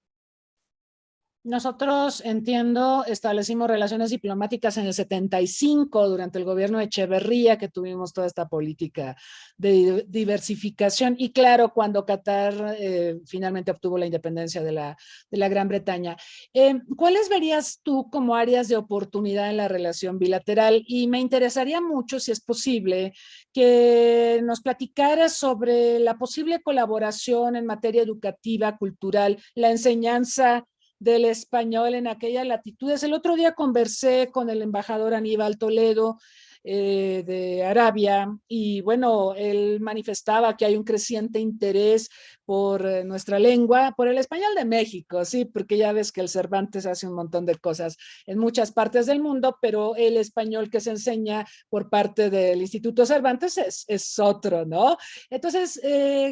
Nosotros, entiendo, establecimos relaciones diplomáticas en el 75 durante el gobierno de Echeverría, que tuvimos toda esta política de diversificación y claro, cuando Qatar finalmente obtuvo la independencia de la Gran Bretaña. ¿Cuáles verías tú como áreas de oportunidad en la relación bilateral? Y me interesaría mucho, si es posible, que nos platicaras sobre la posible colaboración en materia educativa, cultural, la enseñanza del español en aquellas latitudes. El otro día conversé con el embajador Aníbal Toledo de Arabia y bueno, él manifestaba que hay un creciente interés por nuestra lengua, por el español de México, sí, porque ya ves que el Cervantes hace un montón de cosas en muchas partes del mundo, pero el español que se enseña por parte del Instituto Cervantes es otro, ¿no? Entonces,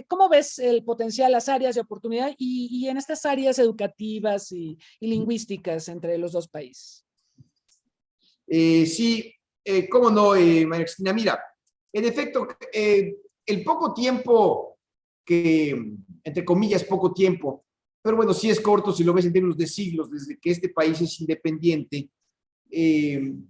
¿cómo ves el potencial, las áreas de oportunidad y en estas áreas educativas y lingüísticas entre los dos países? Sí, cómo no, María Cristina, mira, En efecto, el poco tiempo que, entre comillas, poco tiempo, pero bueno, sí es corto si lo ves en términos de siglos, desde que este país es independiente,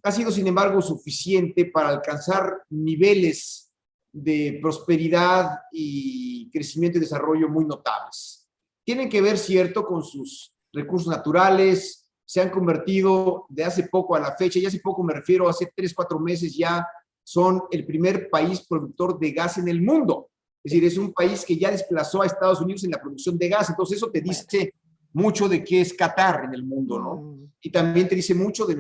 ha sido, sin embargo, suficiente para alcanzar niveles de prosperidad y crecimiento y desarrollo muy notables. Tienen que ver, cierto, con sus recursos naturales, se han convertido de hace poco a la fecha, y hace poco me refiero, hace 3, 4 meses ya, son el primer país productor de gas en el mundo. Es decir, es un país que ya desplazó a Estados Unidos en la producción de gas. Entonces eso te dice mucho de qué es Qatar en el mundo, ¿no? Y también te dice mucho de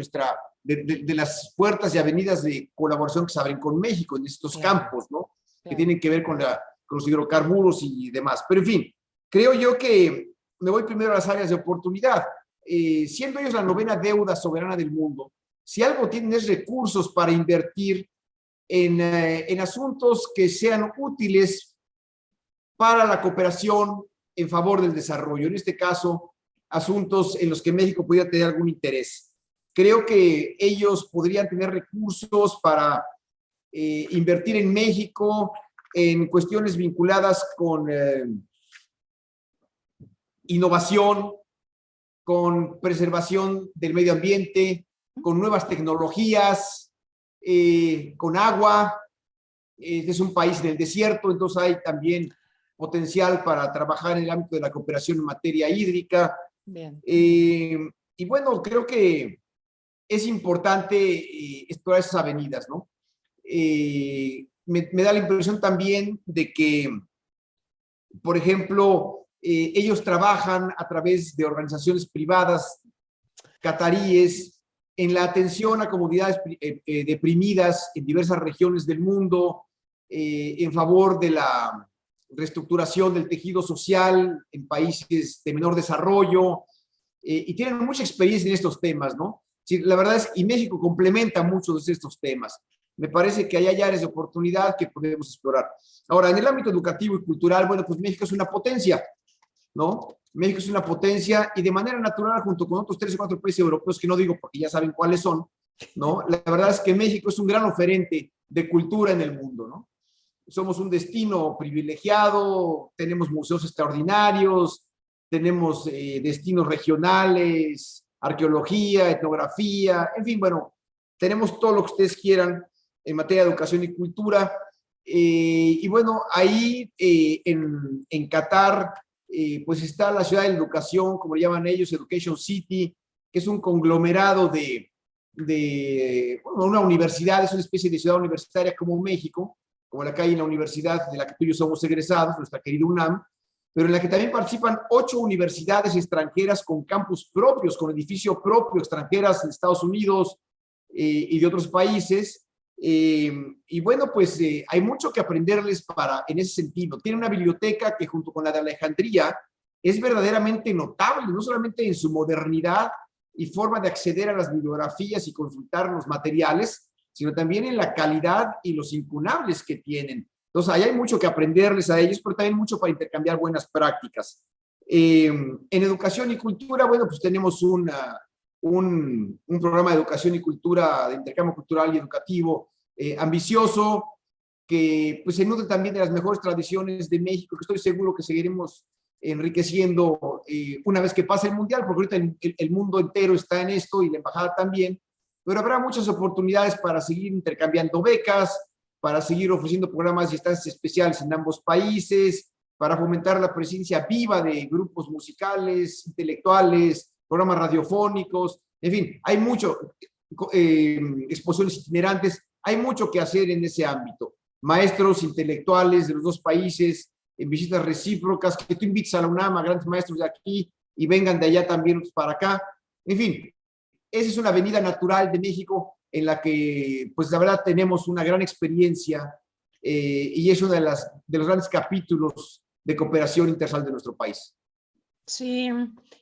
de las puertas y avenidas de colaboración que se abren con México en estos campos, ¿no? Que tienen que ver con los hidrocarburos y demás. Pero en fin, creo yo que me voy primero a las áreas de oportunidad. Siendo ellos la novena deuda soberana del mundo, si algo tienen es recursos para invertir en asuntos que sean útiles para la cooperación en favor del desarrollo. En este caso, asuntos en los que México pudiera tener algún interés. Creo que ellos podrían tener recursos para invertir en México en cuestiones vinculadas con innovación, con preservación del medio ambiente, con nuevas tecnologías, con agua. Este es un país del desierto, entonces hay también potencial para trabajar en el ámbito de la cooperación en materia hídrica. Bien. Y bueno, creo que es importante explorar esas avenidas, ¿no? Me da la impresión también de que, por ejemplo, ellos trabajan a través de organizaciones privadas cataríes en la atención a comunidades deprimidas en diversas regiones del mundo, en favor de la reestructuración del tejido social en países de menor desarrollo, y tienen mucha experiencia en estos temas, ¿no? Sí, la verdad es que México complementa muchos de estos temas. Me parece que hay áreas de oportunidad que podemos explorar. Ahora, en el ámbito educativo y cultural, bueno, pues México es una potencia, ¿no? México es una potencia y de manera natural, junto con otros 3 o 4 países europeos que no digo porque ya saben cuáles son, ¿no? La verdad es que México es un gran oferente de cultura en el mundo, ¿no? Somos un destino privilegiado, tenemos museos extraordinarios, tenemos destinos regionales, arqueología, etnografía, en fin, bueno, tenemos todo lo que ustedes quieran en materia de educación y cultura. Y bueno, ahí en Qatar, pues está la ciudad de la educación, como le llaman ellos, Education City, que es un conglomerado bueno, una universidad, es una especie de ciudad universitaria como México, como la que hay en la universidad de la que tú y yo somos egresados, nuestra querida UNAM, pero en la que también participan 8 universidades extranjeras con campus propios, con edificio propio, extranjeras de Estados Unidos y de otros países. Y bueno, pues hay mucho que aprenderles en ese sentido. Tiene una biblioteca que junto con la de Alejandría es verdaderamente notable, no solamente en su modernidad y forma de acceder a las bibliografías y consultar los materiales, sino también en la calidad y los incunables que tienen. Entonces, ahí hay mucho que aprenderles a ellos, pero también mucho para intercambiar buenas prácticas. En educación y cultura, bueno, pues tenemos un programa de educación y cultura, de intercambio cultural y educativo ambicioso, que pues se nutre también de las mejores tradiciones de México, que estoy seguro que seguiremos enriqueciendo una vez que pase el Mundial, porque ahorita el mundo entero está en esto y la embajada también, pero habrá muchas oportunidades para seguir intercambiando becas, para seguir ofreciendo programas y estancias especiales en ambos países, para fomentar la presencia viva de grupos musicales, intelectuales, programas radiofónicos, en fin, hay mucho, exposiciones itinerantes, hay mucho que hacer en ese ámbito. Maestros intelectuales de los dos países, en visitas recíprocas, que tú invites a la UNAM, a grandes maestros de aquí, y vengan de allá también para acá. En fin, esa es una avenida natural de México en la que, pues la verdad, tenemos una gran experiencia y es uno de los grandes capítulos de cooperación internacional de nuestro país. Sí,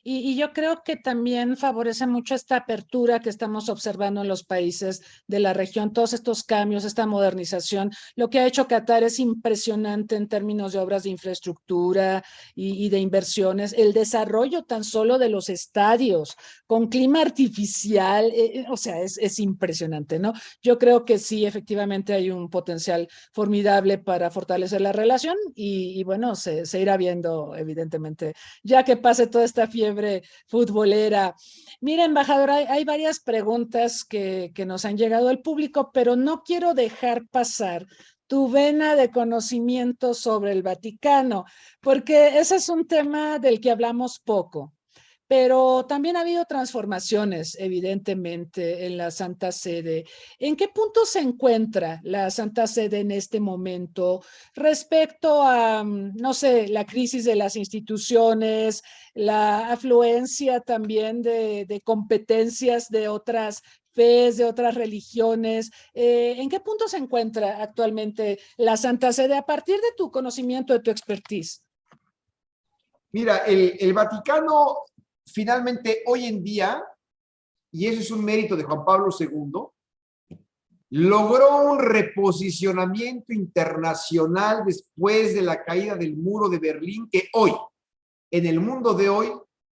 y yo creo que también favorece mucho esta apertura que estamos observando en los países de la región, todos estos cambios, esta modernización. Lo que ha hecho Qatar es impresionante en términos de obras de infraestructura y de inversiones. El desarrollo tan solo de los estadios con clima artificial, o sea, es impresionante, ¿no? Yo creo que sí, efectivamente hay un potencial formidable para fortalecer la relación y bueno, se irá viendo evidentemente ya que pase toda esta fiebre futbolera. Mira, embajadora, hay varias preguntas que nos han llegado al público, pero no quiero dejar pasar tu vena de conocimiento sobre el Vaticano, porque ese es un tema del que hablamos poco. Pero también ha habido transformaciones, evidentemente, en la Santa Sede. ¿En qué punto se encuentra la Santa Sede en este momento respecto a, no sé, la crisis de las instituciones, la afluencia también de competencias de otras fes, de otras religiones? ¿En qué punto se encuentra actualmente la Santa Sede a partir de tu conocimiento, de tu expertise? Mira, el Vaticano finalmente hoy en día, y eso es un mérito de Juan Pablo II, logró un reposicionamiento internacional después de la caída del muro de Berlín, que hoy, en el mundo de hoy,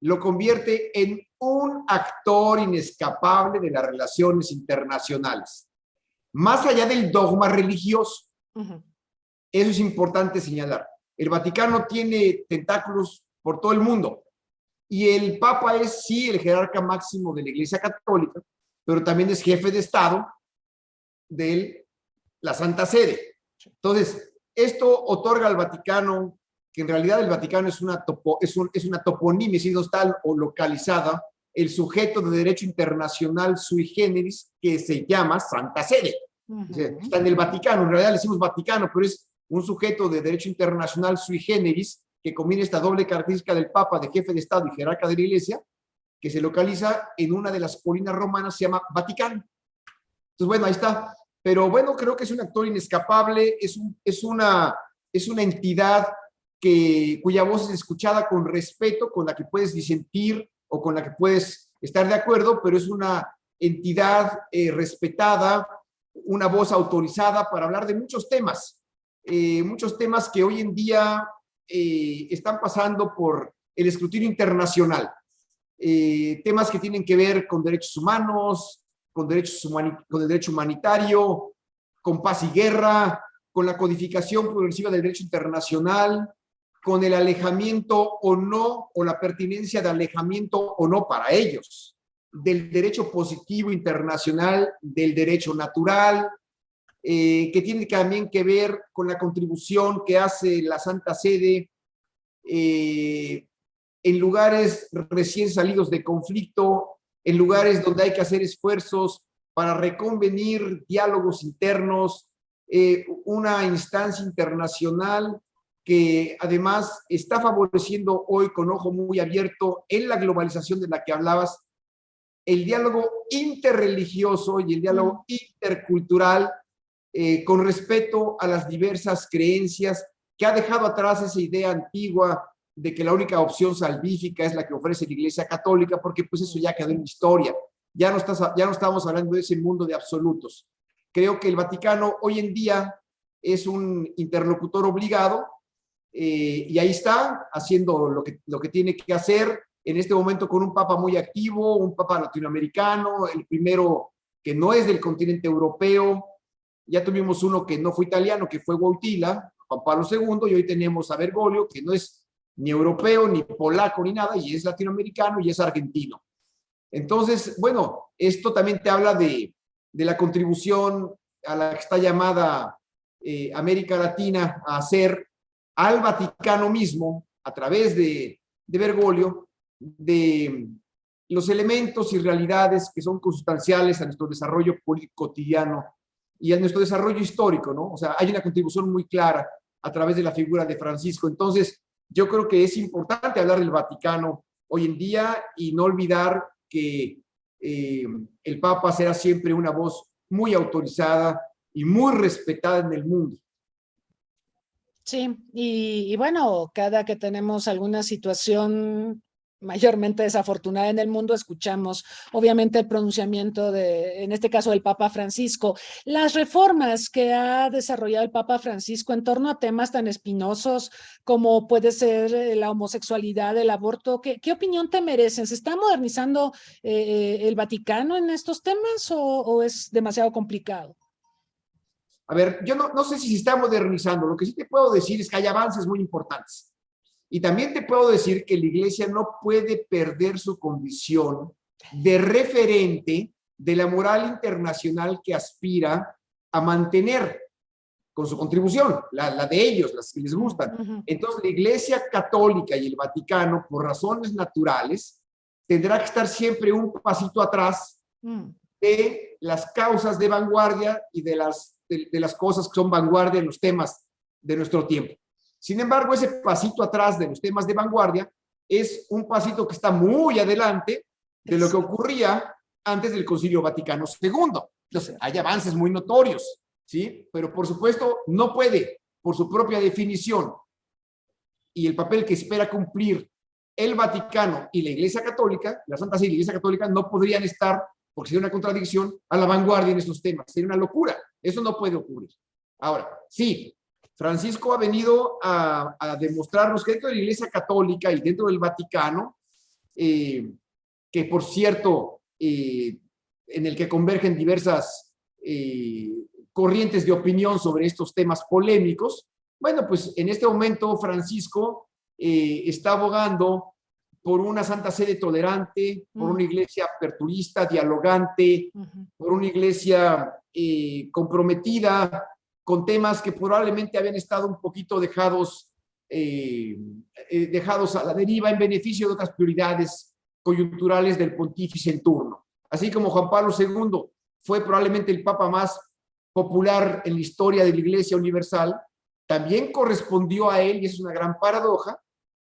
lo convierte en un actor inescapable de las relaciones internacionales. Más allá del dogma religioso, eso es importante señalar. El Vaticano tiene tentáculos por todo el mundo y el Papa es, sí, el jerarca máximo de la Iglesia Católica, pero también es jefe de Estado de la Santa Sede. Entonces, esto otorga al Vaticano, que en realidad el Vaticano es una toponimia, es no está o localizada, el sujeto de derecho internacional sui generis que se llama Santa Sede. Está en el Vaticano, en realidad le decimos Vaticano, pero es un sujeto de derecho internacional sui generis que combina esta doble característica del Papa de jefe de Estado y jerarca de la Iglesia, que se localiza en una de las colinas romanas, se llama Vaticano. Entonces, bueno, ahí está. Pero bueno, creo que es un actor inescapable, es una entidad cuya voz es escuchada con respeto, con la que puedes disentir o con la que puedes estar de acuerdo, pero es una entidad respetada, una voz autorizada para hablar de muchos temas que hoy en día están pasando por el escrutinio internacional. Temas que tienen que ver con derechos humanos, con el derecho humanitario, con paz y guerra, con la codificación progresiva del derecho internacional, con el alejamiento o no, o la pertinencia de alejamiento o no para ellos, del derecho positivo internacional, del derecho natural, que tiene también que ver con la contribución que hace la Santa Sede en lugares recién salidos de conflicto, en lugares donde hay que hacer esfuerzos para reconvenir diálogos internos, una instancia internacional que además está favoreciendo hoy con ojo muy abierto en la globalización de la que hablabas, el diálogo interreligioso y el diálogo intercultural con respeto a las diversas creencias, que ha dejado atrás esa idea antigua de que la única opción salvífica es la que ofrece la Iglesia Católica, porque pues eso ya quedó en historia. Ya no estamos hablando de ese mundo de absolutos. Creo que el Vaticano hoy en día es un interlocutor obligado y ahí está haciendo lo que tiene que hacer en este momento con un papa muy activo, un papa latinoamericano, el primero que no es del continente europeo. Ya tuvimos uno que no fue italiano, que fue Wojtyla, Juan Pablo II, y hoy tenemos a Bergoglio, que no es ni europeo, ni polaco, ni nada, y es latinoamericano y es argentino. Entonces, bueno, esto también te habla de la contribución a la que está llamada América Latina a hacer al Vaticano mismo, a través de Bergoglio, de los elementos y realidades que son consustanciales a nuestro desarrollo político cotidiano y a nuestro desarrollo histórico, ¿no? O sea, hay una contribución muy clara a través de la figura de Francisco. Entonces, yo creo que es importante hablar del Vaticano hoy en día y no olvidar que el Papa será siempre una voz muy autorizada y muy respetada en el mundo. Sí, y bueno, cada que tenemos alguna situación mayormente desafortunada en el mundo, escuchamos obviamente el pronunciamiento de, en este caso, del Papa Francisco. Las reformas que ha desarrollado el Papa Francisco en torno a temas tan espinosos como puede ser la homosexualidad, el aborto, ¿qué opinión te merecen? ¿Se está modernizando el Vaticano en estos temas o es demasiado complicado? A ver, yo no sé si se está modernizando. Lo que sí te puedo decir es que hay avances muy importantes. Y también te puedo decir que la Iglesia no puede perder su condición de referente de la moral internacional que aspira a mantener con su contribución, la de ellos, las que les gustan. Entonces, la Iglesia Católica y el Vaticano, por razones naturales, tendrá que estar siempre un pasito atrás de las causas de vanguardia y de las cosas que son vanguardia en los temas de nuestro tiempo. Sin embargo, ese pasito atrás de los temas de vanguardia es un pasito que está muy adelante de lo que ocurría antes del Concilio Vaticano II. Entonces, hay avances muy notorios, ¿sí? Pero por supuesto no puede, por su propia definición y el papel que espera cumplir el Vaticano y la Iglesia Católica, la Santa Sede y la Iglesia Católica no podrían estar, porque sería una contradicción, a la vanguardia en estos temas. Sería una locura. Eso no puede ocurrir. Ahora, sí, Francisco ha venido a demostrarnos que dentro de la Iglesia Católica y dentro del Vaticano, que por cierto, en el que convergen diversas corrientes de opinión sobre estos temas polémicos, bueno, pues en este momento Francisco está abogando por una Santa Sede tolerante, por una iglesia aperturista, dialogante, por una iglesia comprometida con temas que probablemente habían estado un poquito dejados a la deriva en beneficio de otras prioridades coyunturales del pontífice en turno. Así como Juan Pablo II fue probablemente el papa más popular en la historia de la Iglesia Universal, también correspondió a él, y eso es una gran paradoja,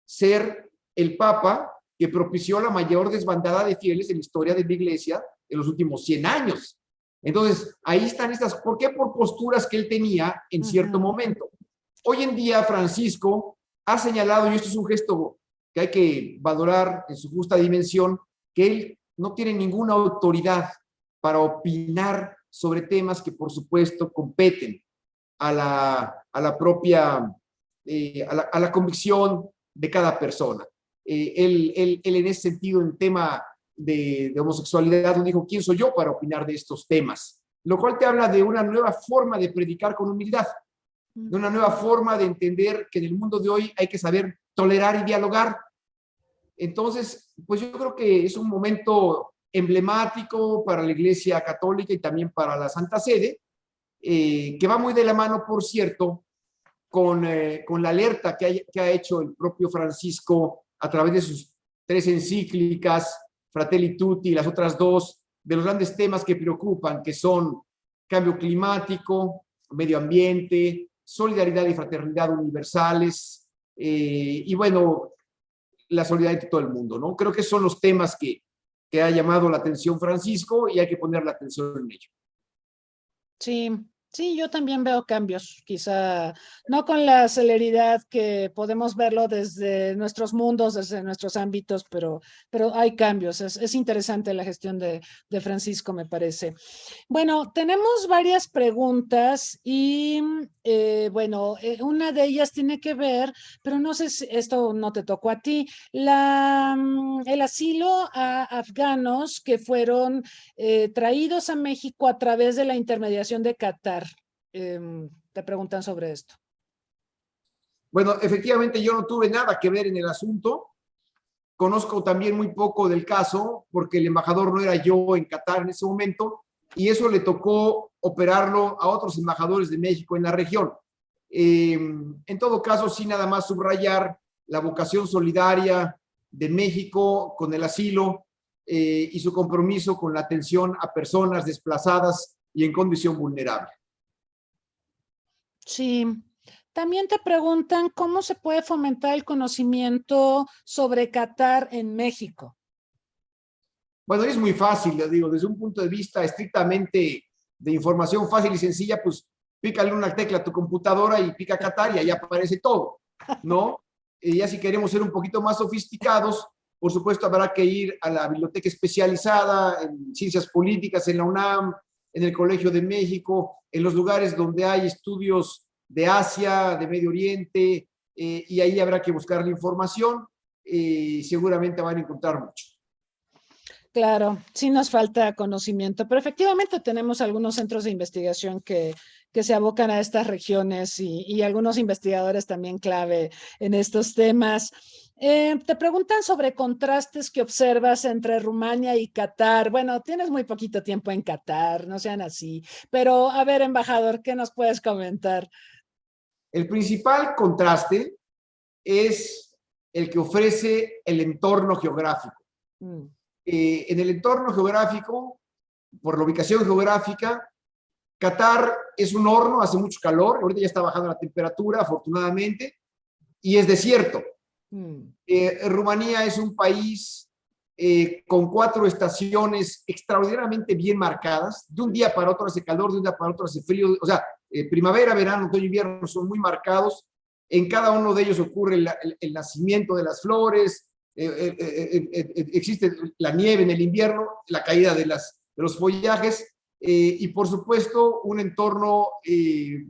ser el papa que propició la mayor desbandada de fieles en la historia de la Iglesia en los últimos 100 años. Entonces, ahí están estas, ¿por qué? Por posturas que él tenía en cierto momento. Hoy en día, Francisco ha señalado, y esto es un gesto que hay que valorar en su justa dimensión, que él no tiene ninguna autoridad para opinar sobre temas que, por supuesto, competen a la propia, a la convicción de cada persona. Él en ese sentido, en tema de homosexualidad, dijo, ¿quién soy yo para opinar de estos temas? Lo cual te habla de una nueva forma de predicar con humildad, de una nueva forma de entender que en el mundo de hoy hay que saber tolerar y dialogar. Entonces, pues yo creo que es un momento emblemático para la Iglesia Católica y también para la Santa Sede, que va muy de la mano, por cierto, con la alerta que ha hecho el propio Francisco a través de sus 3 encíclicas, Fratelli Tutti y las otras 2, de los grandes temas que preocupan, que son cambio climático, medio ambiente, solidaridad y fraternidad universales, y bueno, la solidaridad de todo el mundo, ¿no? Creo que son los temas que ha llamado la atención Francisco y hay que poner la atención en ello. Sí, sí, yo también veo cambios, quizá no con la celeridad que podemos verlo desde nuestros mundos, desde nuestros ámbitos, pero hay cambios. Es interesante la gestión de Francisco, me parece. Bueno, tenemos varias preguntas y bueno, una de ellas tiene que ver, pero no sé si esto no te tocó a ti, el asilo a afganos que fueron traídos a México a través de la intermediación de Qatar. Te preguntan sobre esto. Bueno, efectivamente yo no tuve nada que ver en el asunto. Conozco también muy poco del caso porque el embajador no era yo en Qatar en ese momento y eso le tocó operarlo a otros embajadores de México en la región. En todo caso, sí, nada más subrayar la vocación solidaria de México con el asilo y su compromiso con la atención a personas desplazadas y en condición vulnerable. Sí. También te preguntan cómo se puede fomentar el conocimiento sobre Qatar en México. Bueno, es muy fácil, le digo, desde un punto de vista estrictamente de información fácil y sencilla, pues pícale una tecla a tu computadora y pica Qatar y ahí aparece todo, ¿no? Y ya si queremos ser un poquito más sofisticados, por supuesto habrá que ir a la biblioteca especializada en ciencias políticas, en la UNAM, en el Colegio de México, en los lugares donde hay estudios de Asia, de Medio Oriente, y ahí habrá que buscar la información, seguramente van a encontrar mucho. Claro, sí nos falta conocimiento, pero efectivamente tenemos algunos centros de investigación que se abocan a estas regiones y algunos investigadores también clave en estos temas. Te preguntan sobre contrastes que observas entre Rumania y Qatar. Bueno, tienes muy poquito tiempo en Qatar, no sean así, pero a ver, embajador, ¿qué nos puedes comentar? El principal contraste es el que ofrece el entorno geográfico. Mm. En el entorno geográfico, por la ubicación geográfica, Qatar es un horno, hace mucho calor, ahorita ya está bajando la temperatura, afortunadamente, y es desierto. Rumanía es un país con 4 estaciones extraordinariamente bien marcadas. De un día para otro hace calor, de un día para otro hace frío. O sea, primavera, verano, otoño, invierno son muy marcados. En cada uno de ellos ocurre el nacimiento de las flores, existe la nieve en el invierno, la caída de los follajes y por supuesto un entorno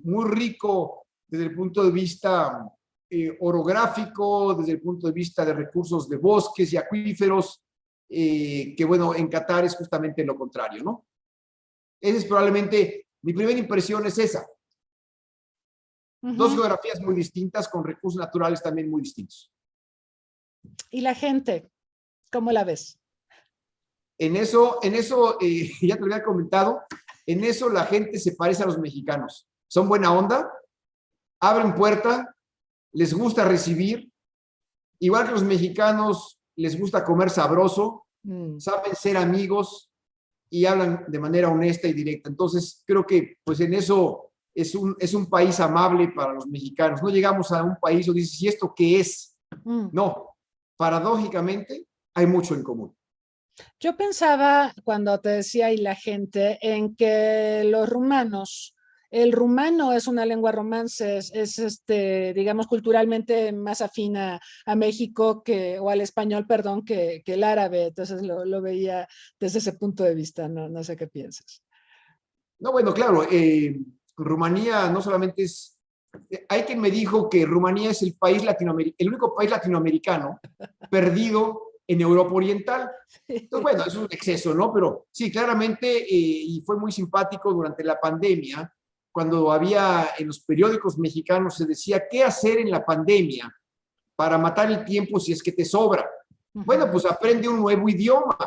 muy rico desde el punto de vista orográfico, desde el punto de vista de recursos de bosques y acuíferos, que bueno, en Qatar es justamente lo contrario, ¿no? Esa es probablemente, mi primera impresión es esa. Dos geografías muy distintas con recursos naturales también muy distintos. ¿Y la gente? ¿Cómo la ves? En eso ya te lo había comentado, en eso la gente se parece a los mexicanos. Son buena onda, abren puerta, les gusta recibir, igual que los mexicanos les gusta comer sabroso, saben ser amigos y hablan de manera honesta y directa. Entonces, creo que pues en eso es un país amable para los mexicanos. No llegamos a un país donde dices, ¿y esto qué es? No, paradójicamente hay mucho en común. Yo pensaba cuando te decía y la gente en que los rumanos, el rumano es una lengua romance, digamos, culturalmente más afina a México o al español, perdón, que el árabe. Entonces lo veía desde ese punto de vista, no sé qué piensas. No, bueno, claro, Rumanía no solamente es, hay quien me dijo que Rumanía es el único país latinoamericano perdido en Europa Oriental. Entonces, bueno, es un exceso, ¿no? Pero sí, claramente, y fue muy simpático durante la pandemia, cuando había en los periódicos mexicanos se decía, ¿qué hacer en la pandemia para matar el tiempo si es que te sobra? Bueno, pues aprende un nuevo idioma,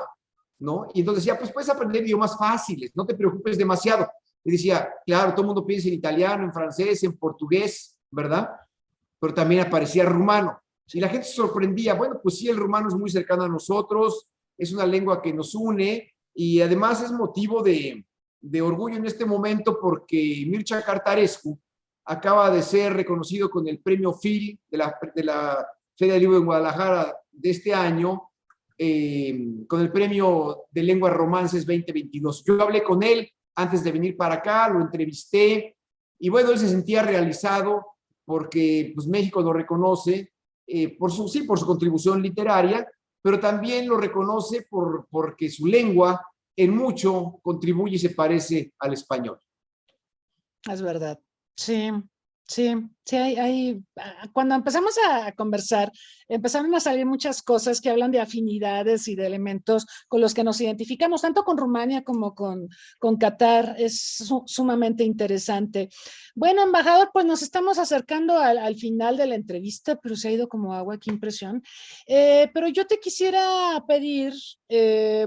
¿no? Y entonces decía, pues puedes aprender idiomas fáciles, no te preocupes demasiado. Y decía, claro, todo el mundo piensa en italiano, en francés, en portugués, ¿verdad? Pero también aparecía rumano. Y la gente se sorprendía, bueno, pues sí, el rumano es muy cercano a nosotros, es una lengua que nos une y además es motivo de orgullo en este momento porque Mircea Cărtărescu acaba de ser reconocido con el premio Phil de la Feria del Libro en Guadalajara de este año, con el premio de Lenguas Romances 2022. Yo hablé con él antes de venir para acá, lo entrevisté y bueno, él se sentía realizado porque pues, México lo reconoce por su contribución literaria, pero también lo reconoce porque su lengua en mucho contribuye y se parece al español. Es verdad, sí. Sí, cuando empezamos a conversar, empezaron a salir muchas cosas que hablan de afinidades y de elementos con los que nos identificamos, tanto con Rumania como con Qatar. Es sumamente interesante. Bueno, embajador, pues nos estamos acercando al final de la entrevista, pero se ha ido como agua, qué impresión. Pero yo te quisiera pedir,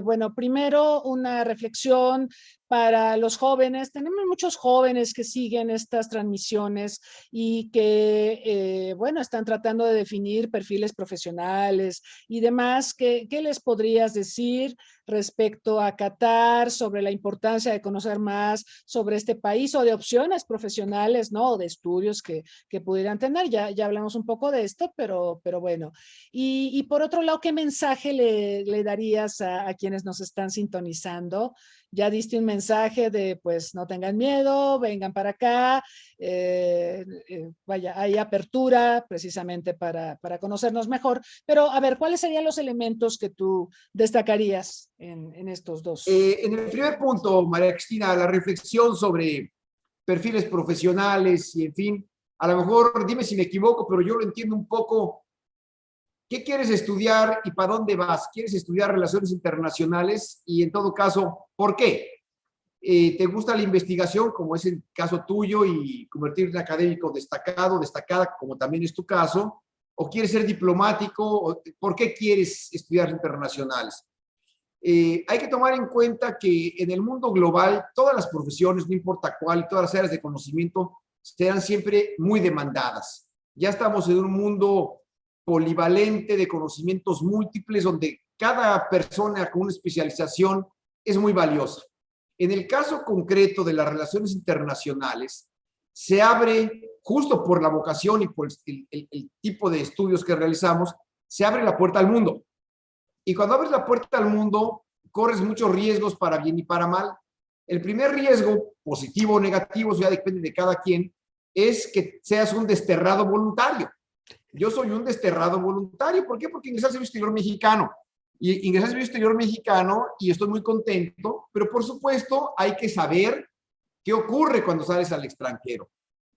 bueno, primero una reflexión para los jóvenes. Tenemos muchos jóvenes que siguen estas transmisiones y que, bueno, están tratando de definir perfiles profesionales y demás. ¿Qué les podrías decir respecto a Qatar, sobre la importancia de conocer más sobre este país o de opciones profesionales, ¿no? O de estudios que pudieran tener? Ya hablamos un poco de esto, pero bueno. Y por otro lado, ¿qué mensaje le darías a quienes nos están sintonizando? ya diste un mensaje de pues no tengan miedo, vengan para acá, vaya, hay apertura precisamente para conocernos mejor. Pero a ver, ¿cuáles serían los elementos que tú destacarías en estos dos? En el primer punto, María Cristina, la reflexión sobre perfiles profesionales y en fin, a lo mejor dime si me equivoco, pero yo lo entiendo un poco. ¿Qué quieres estudiar y para dónde vas? ¿Quieres estudiar relaciones internacionales? Y en todo caso, ¿por qué? ¿Te gusta la investigación, como es el caso tuyo, y convertirte en académico destacado, destacada, como también es tu caso? ¿O quieres ser diplomático? ¿Por qué quieres estudiar internacionales? Hay que tomar en cuenta que en el mundo global, todas las profesiones, no importa cuál, todas las áreas de conocimiento, serán siempre muy demandadas. Ya estamos en un mundo polivalente de conocimientos múltiples, donde cada persona con una especialización es muy valiosa. En el caso concreto de las relaciones internacionales, se abre, justo por la vocación y por el tipo de estudios que realizamos, se abre la puerta al mundo. Y cuando abres la puerta al mundo, corres muchos riesgos para bien y para mal. El primer riesgo, positivo o negativo, ya depende de cada quien, es que seas un desterrado voluntario. Yo soy un desterrado voluntario. ¿Por qué? Porque ingresé al Servicio Exterior Mexicano. Y ingresé al Servicio Exterior Mexicano y estoy muy contento, pero por supuesto hay que saber qué ocurre cuando sales al extranjero.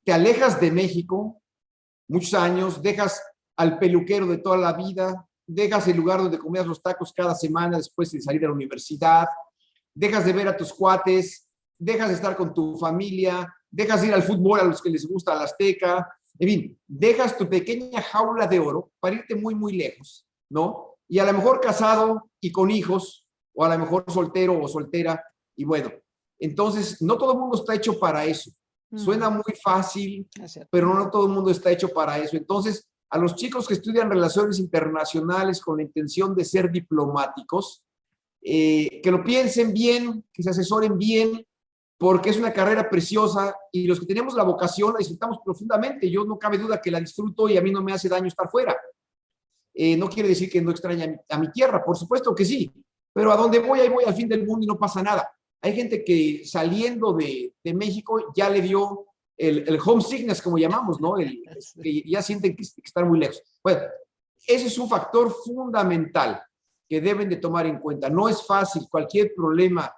Te alejas de México muchos años, dejas al peluquero de toda la vida, dejas el lugar donde comías los tacos cada semana después de salir de la universidad, dejas de ver a tus cuates, dejas de estar con tu familia, dejas de ir al fútbol a los que les gusta la Azteca. En fin, dejas tu pequeña jaula de oro para irte muy, muy lejos, ¿no? Y a lo mejor casado y con hijos, o a lo mejor soltero o soltera, y bueno, entonces no todo el mundo está hecho para eso. Suena muy fácil, pero no todo el mundo está hecho para eso. Entonces, a los chicos que estudian relaciones internacionales con la intención de ser diplomáticos, que lo piensen bien, que se asesoren bien, porque es una carrera preciosa y los que tenemos la vocación la disfrutamos profundamente. Yo no cabe duda que la disfruto y a mí no me hace daño estar fuera. No quiere decir que no extrañe a mi tierra, por supuesto que sí, pero a donde voy, ahí voy al fin del mundo y no pasa nada. Hay gente que saliendo de México ya le dio el homesickness, como llamamos, ¿no? Que ya sienten que están muy lejos. Bueno, ese es un factor fundamental que deben de tomar en cuenta. No es fácil, cualquier problema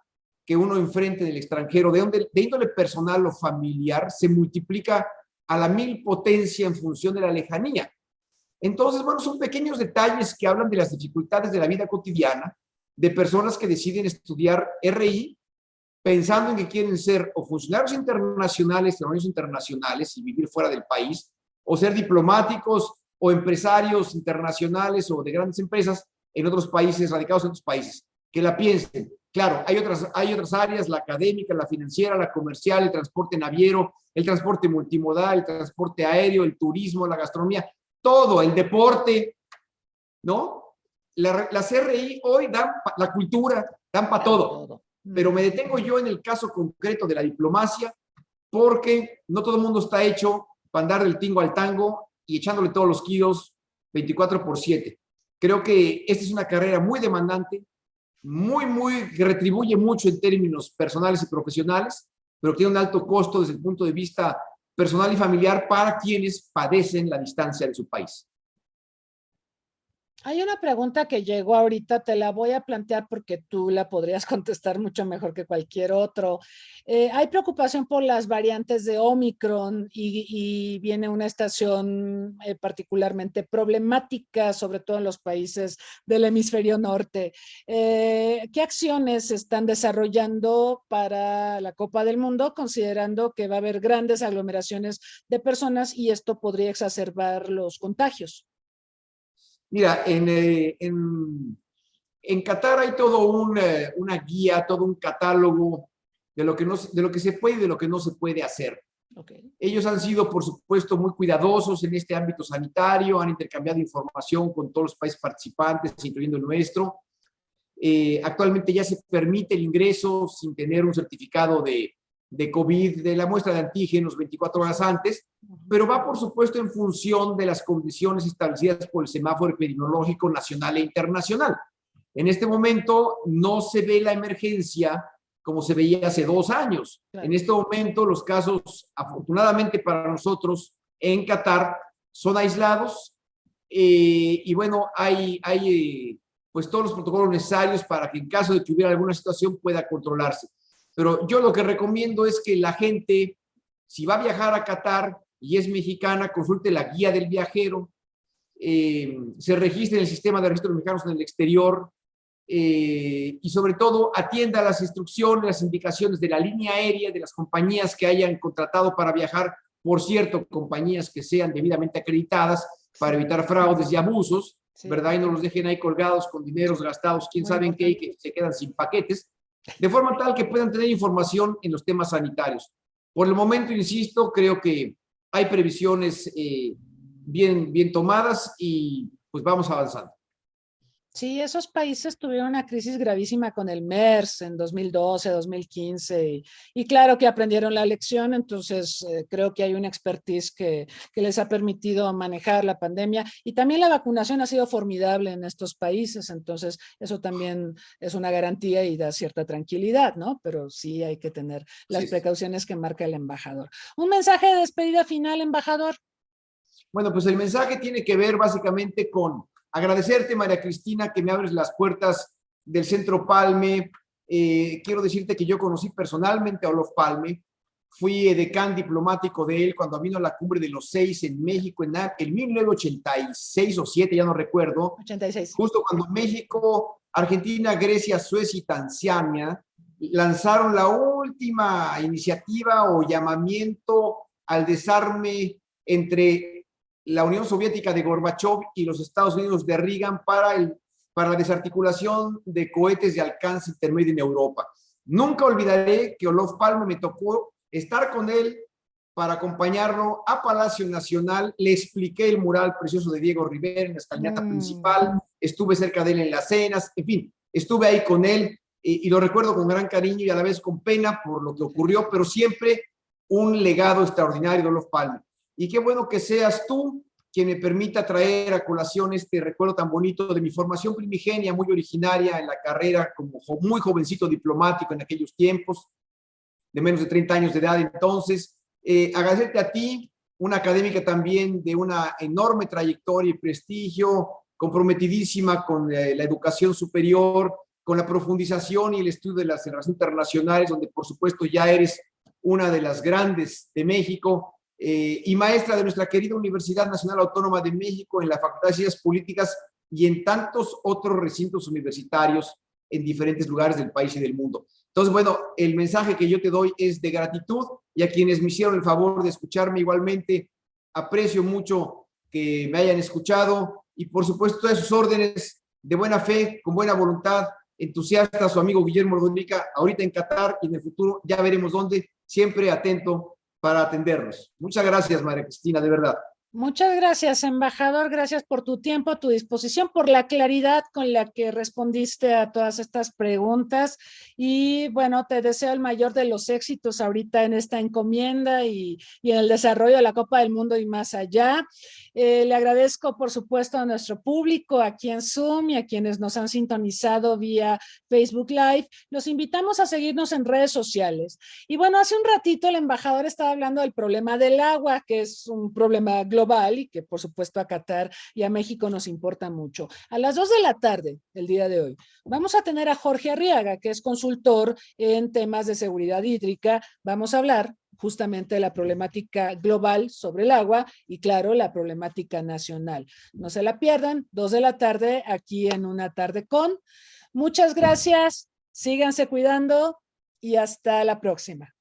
que uno enfrente en el extranjero, de índole personal o familiar, se multiplica a la 1000 potencia en función de la lejanía. Entonces, bueno, son pequeños detalles que hablan de las dificultades de la vida cotidiana de personas que deciden estudiar RI pensando en que quieren ser o funcionarios internacionales, organismos internacionales y vivir fuera del país, o ser diplomáticos o empresarios internacionales o de grandes empresas en otros países, radicados en otros países. Que la piensen. Claro, hay otras áreas, la académica, la financiera, la comercial, el transporte naviero, el transporte multimodal, el transporte aéreo, el turismo, la gastronomía, todo, el deporte, ¿no? Las RI hoy dan la cultura, dan para todo. Pero me detengo yo en el caso concreto de la diplomacia, porque no todo el mundo está hecho para andar del tingo al tango y echándole todos los kilos 24/7. Creo que esta es una carrera muy demandante, que retribuye mucho en términos personales y profesionales, pero que tiene un alto costo desde el punto de vista personal y familiar para quienes padecen la distancia de su país. Hay una pregunta que llegó ahorita, te la voy a plantear porque tú la podrías contestar mucho mejor que cualquier otro. Hay preocupación por las variantes de Omicron y viene una estación particularmente problemática, sobre todo en los países del hemisferio norte. ¿Qué acciones se están desarrollando para la Copa del Mundo, considerando que va a haber grandes aglomeraciones de personas y esto podría exacerbar los contagios? Mira, en Qatar hay todo una guía, todo un catálogo de lo que se puede y de lo que no se puede hacer. Okay. Ellos han sido, por supuesto, muy cuidadosos en este ámbito sanitario, han intercambiado información con todos los países participantes, incluyendo el nuestro. Actualmente ya se permite el ingreso sin tener un certificado de COVID, de la muestra de antígenos 24 horas antes, pero va, por supuesto, en función de las condiciones establecidas por el semáforo epidemiológico nacional e internacional. En este momento no se ve la emergencia como se veía hace 2 años. Claro. En este momento los casos, afortunadamente para nosotros, en Qatar son aislados y bueno, hay pues todos los protocolos necesarios para que en caso de que hubiera alguna situación pueda controlarse. Pero yo lo que recomiendo es que la gente, si va a viajar a Qatar y es mexicana, consulte la guía del viajero, se registre en el sistema de registros mexicanos en el exterior y sobre todo atienda las instrucciones, las indicaciones de la línea aérea, de las compañías que hayan contratado para viajar, por cierto, compañías que sean debidamente acreditadas para evitar fraudes y abusos, sí, ¿verdad? Y no los dejen ahí colgados con dineros gastados, quién sabe en qué, y que se quedan sin paquetes, de forma tal que puedan tener información en los temas sanitarios. Por el momento, insisto, creo que hay previsiones bien tomadas y pues vamos avanzando. Sí, esos países tuvieron una crisis gravísima con el MERS en 2012, 2015 y claro que aprendieron la lección, entonces creo que hay una expertise que les ha permitido manejar la pandemia y también la vacunación ha sido formidable en estos países, entonces eso también es una garantía y da cierta tranquilidad, ¿no? Pero sí hay que tener las precauciones que marca el embajador. Un mensaje de despedida final, embajador. Bueno, pues el mensaje tiene que ver básicamente con agradecerte, María Cristina, que me abres las puertas del Centro Palme. Quiero decirte que yo conocí personalmente a Olof Palme. Fui edecán diplomático de él cuando vino a la Cumbre de los 6 en México en 1986 o 7, ya no recuerdo. 86. Justo cuando México, Argentina, Grecia, Suecia y Tanzania lanzaron la última iniciativa o llamamiento al desarme entre la Unión Soviética de Gorbachev y los Estados Unidos de Reagan para la desarticulación de cohetes de alcance intermedio en Europa. Nunca olvidaré que Olof Palme me tocó estar con él para acompañarlo a Palacio Nacional. Le expliqué el mural precioso de Diego Rivera en la escalinata principal, estuve cerca de él en las cenas, en fin, estuve ahí con él y lo recuerdo con gran cariño y a la vez con pena por lo que ocurrió, pero siempre un legado extraordinario de Olof Palme. Y qué bueno que seas tú quien me permita traer a colación este recuerdo tan bonito de mi formación primigenia, muy originaria en la carrera, como muy jovencito diplomático en aquellos tiempos, de menos de 30 años de edad. Entonces, agradecerte a ti, una académica también de una enorme trayectoria y prestigio, comprometidísima con la educación superior, con la profundización y el estudio de las relaciones internacionales, donde por supuesto ya eres una de las grandes de México, y maestra de nuestra querida Universidad Nacional Autónoma de México en la Facultad de Ciencias Políticas y en tantos otros recintos universitarios en diferentes lugares del país y del mundo. Entonces, bueno, el mensaje que yo te doy es de gratitud y a quienes me hicieron el favor de escucharme igualmente, aprecio mucho que me hayan escuchado y por supuesto todas sus órdenes de buena fe, con buena voluntad, entusiasta, su amigo Guillermo Rodríguez, ahorita en Qatar y en el futuro ya veremos dónde, siempre atento para atendernos. Muchas gracias, María Cristina, de verdad. Muchas gracias, embajador. Gracias por tu tiempo, tu disposición, por la claridad con la que respondiste a todas estas preguntas. Y bueno, te deseo el mayor de los éxitos ahorita en esta encomienda y en el desarrollo de la Copa del Mundo y más allá. Le agradezco, por supuesto, a nuestro público aquí en Zoom y a quienes nos han sintonizado vía Facebook Live. Los invitamos a seguirnos en redes sociales. Y bueno, hace un ratito el embajador estaba hablando del problema del agua, que es un problema global y que por supuesto a Qatar y a México nos importa mucho. A las 2 de la tarde, el día de hoy, vamos a tener a Jorge Arriaga, que es consultor en temas de seguridad hídrica. Vamos a hablar justamente de la problemática global sobre el agua y claro, la problemática nacional. No se la pierdan, 2 de la tarde aquí en Una Tarde Con. Muchas gracias, síganse cuidando y hasta la próxima.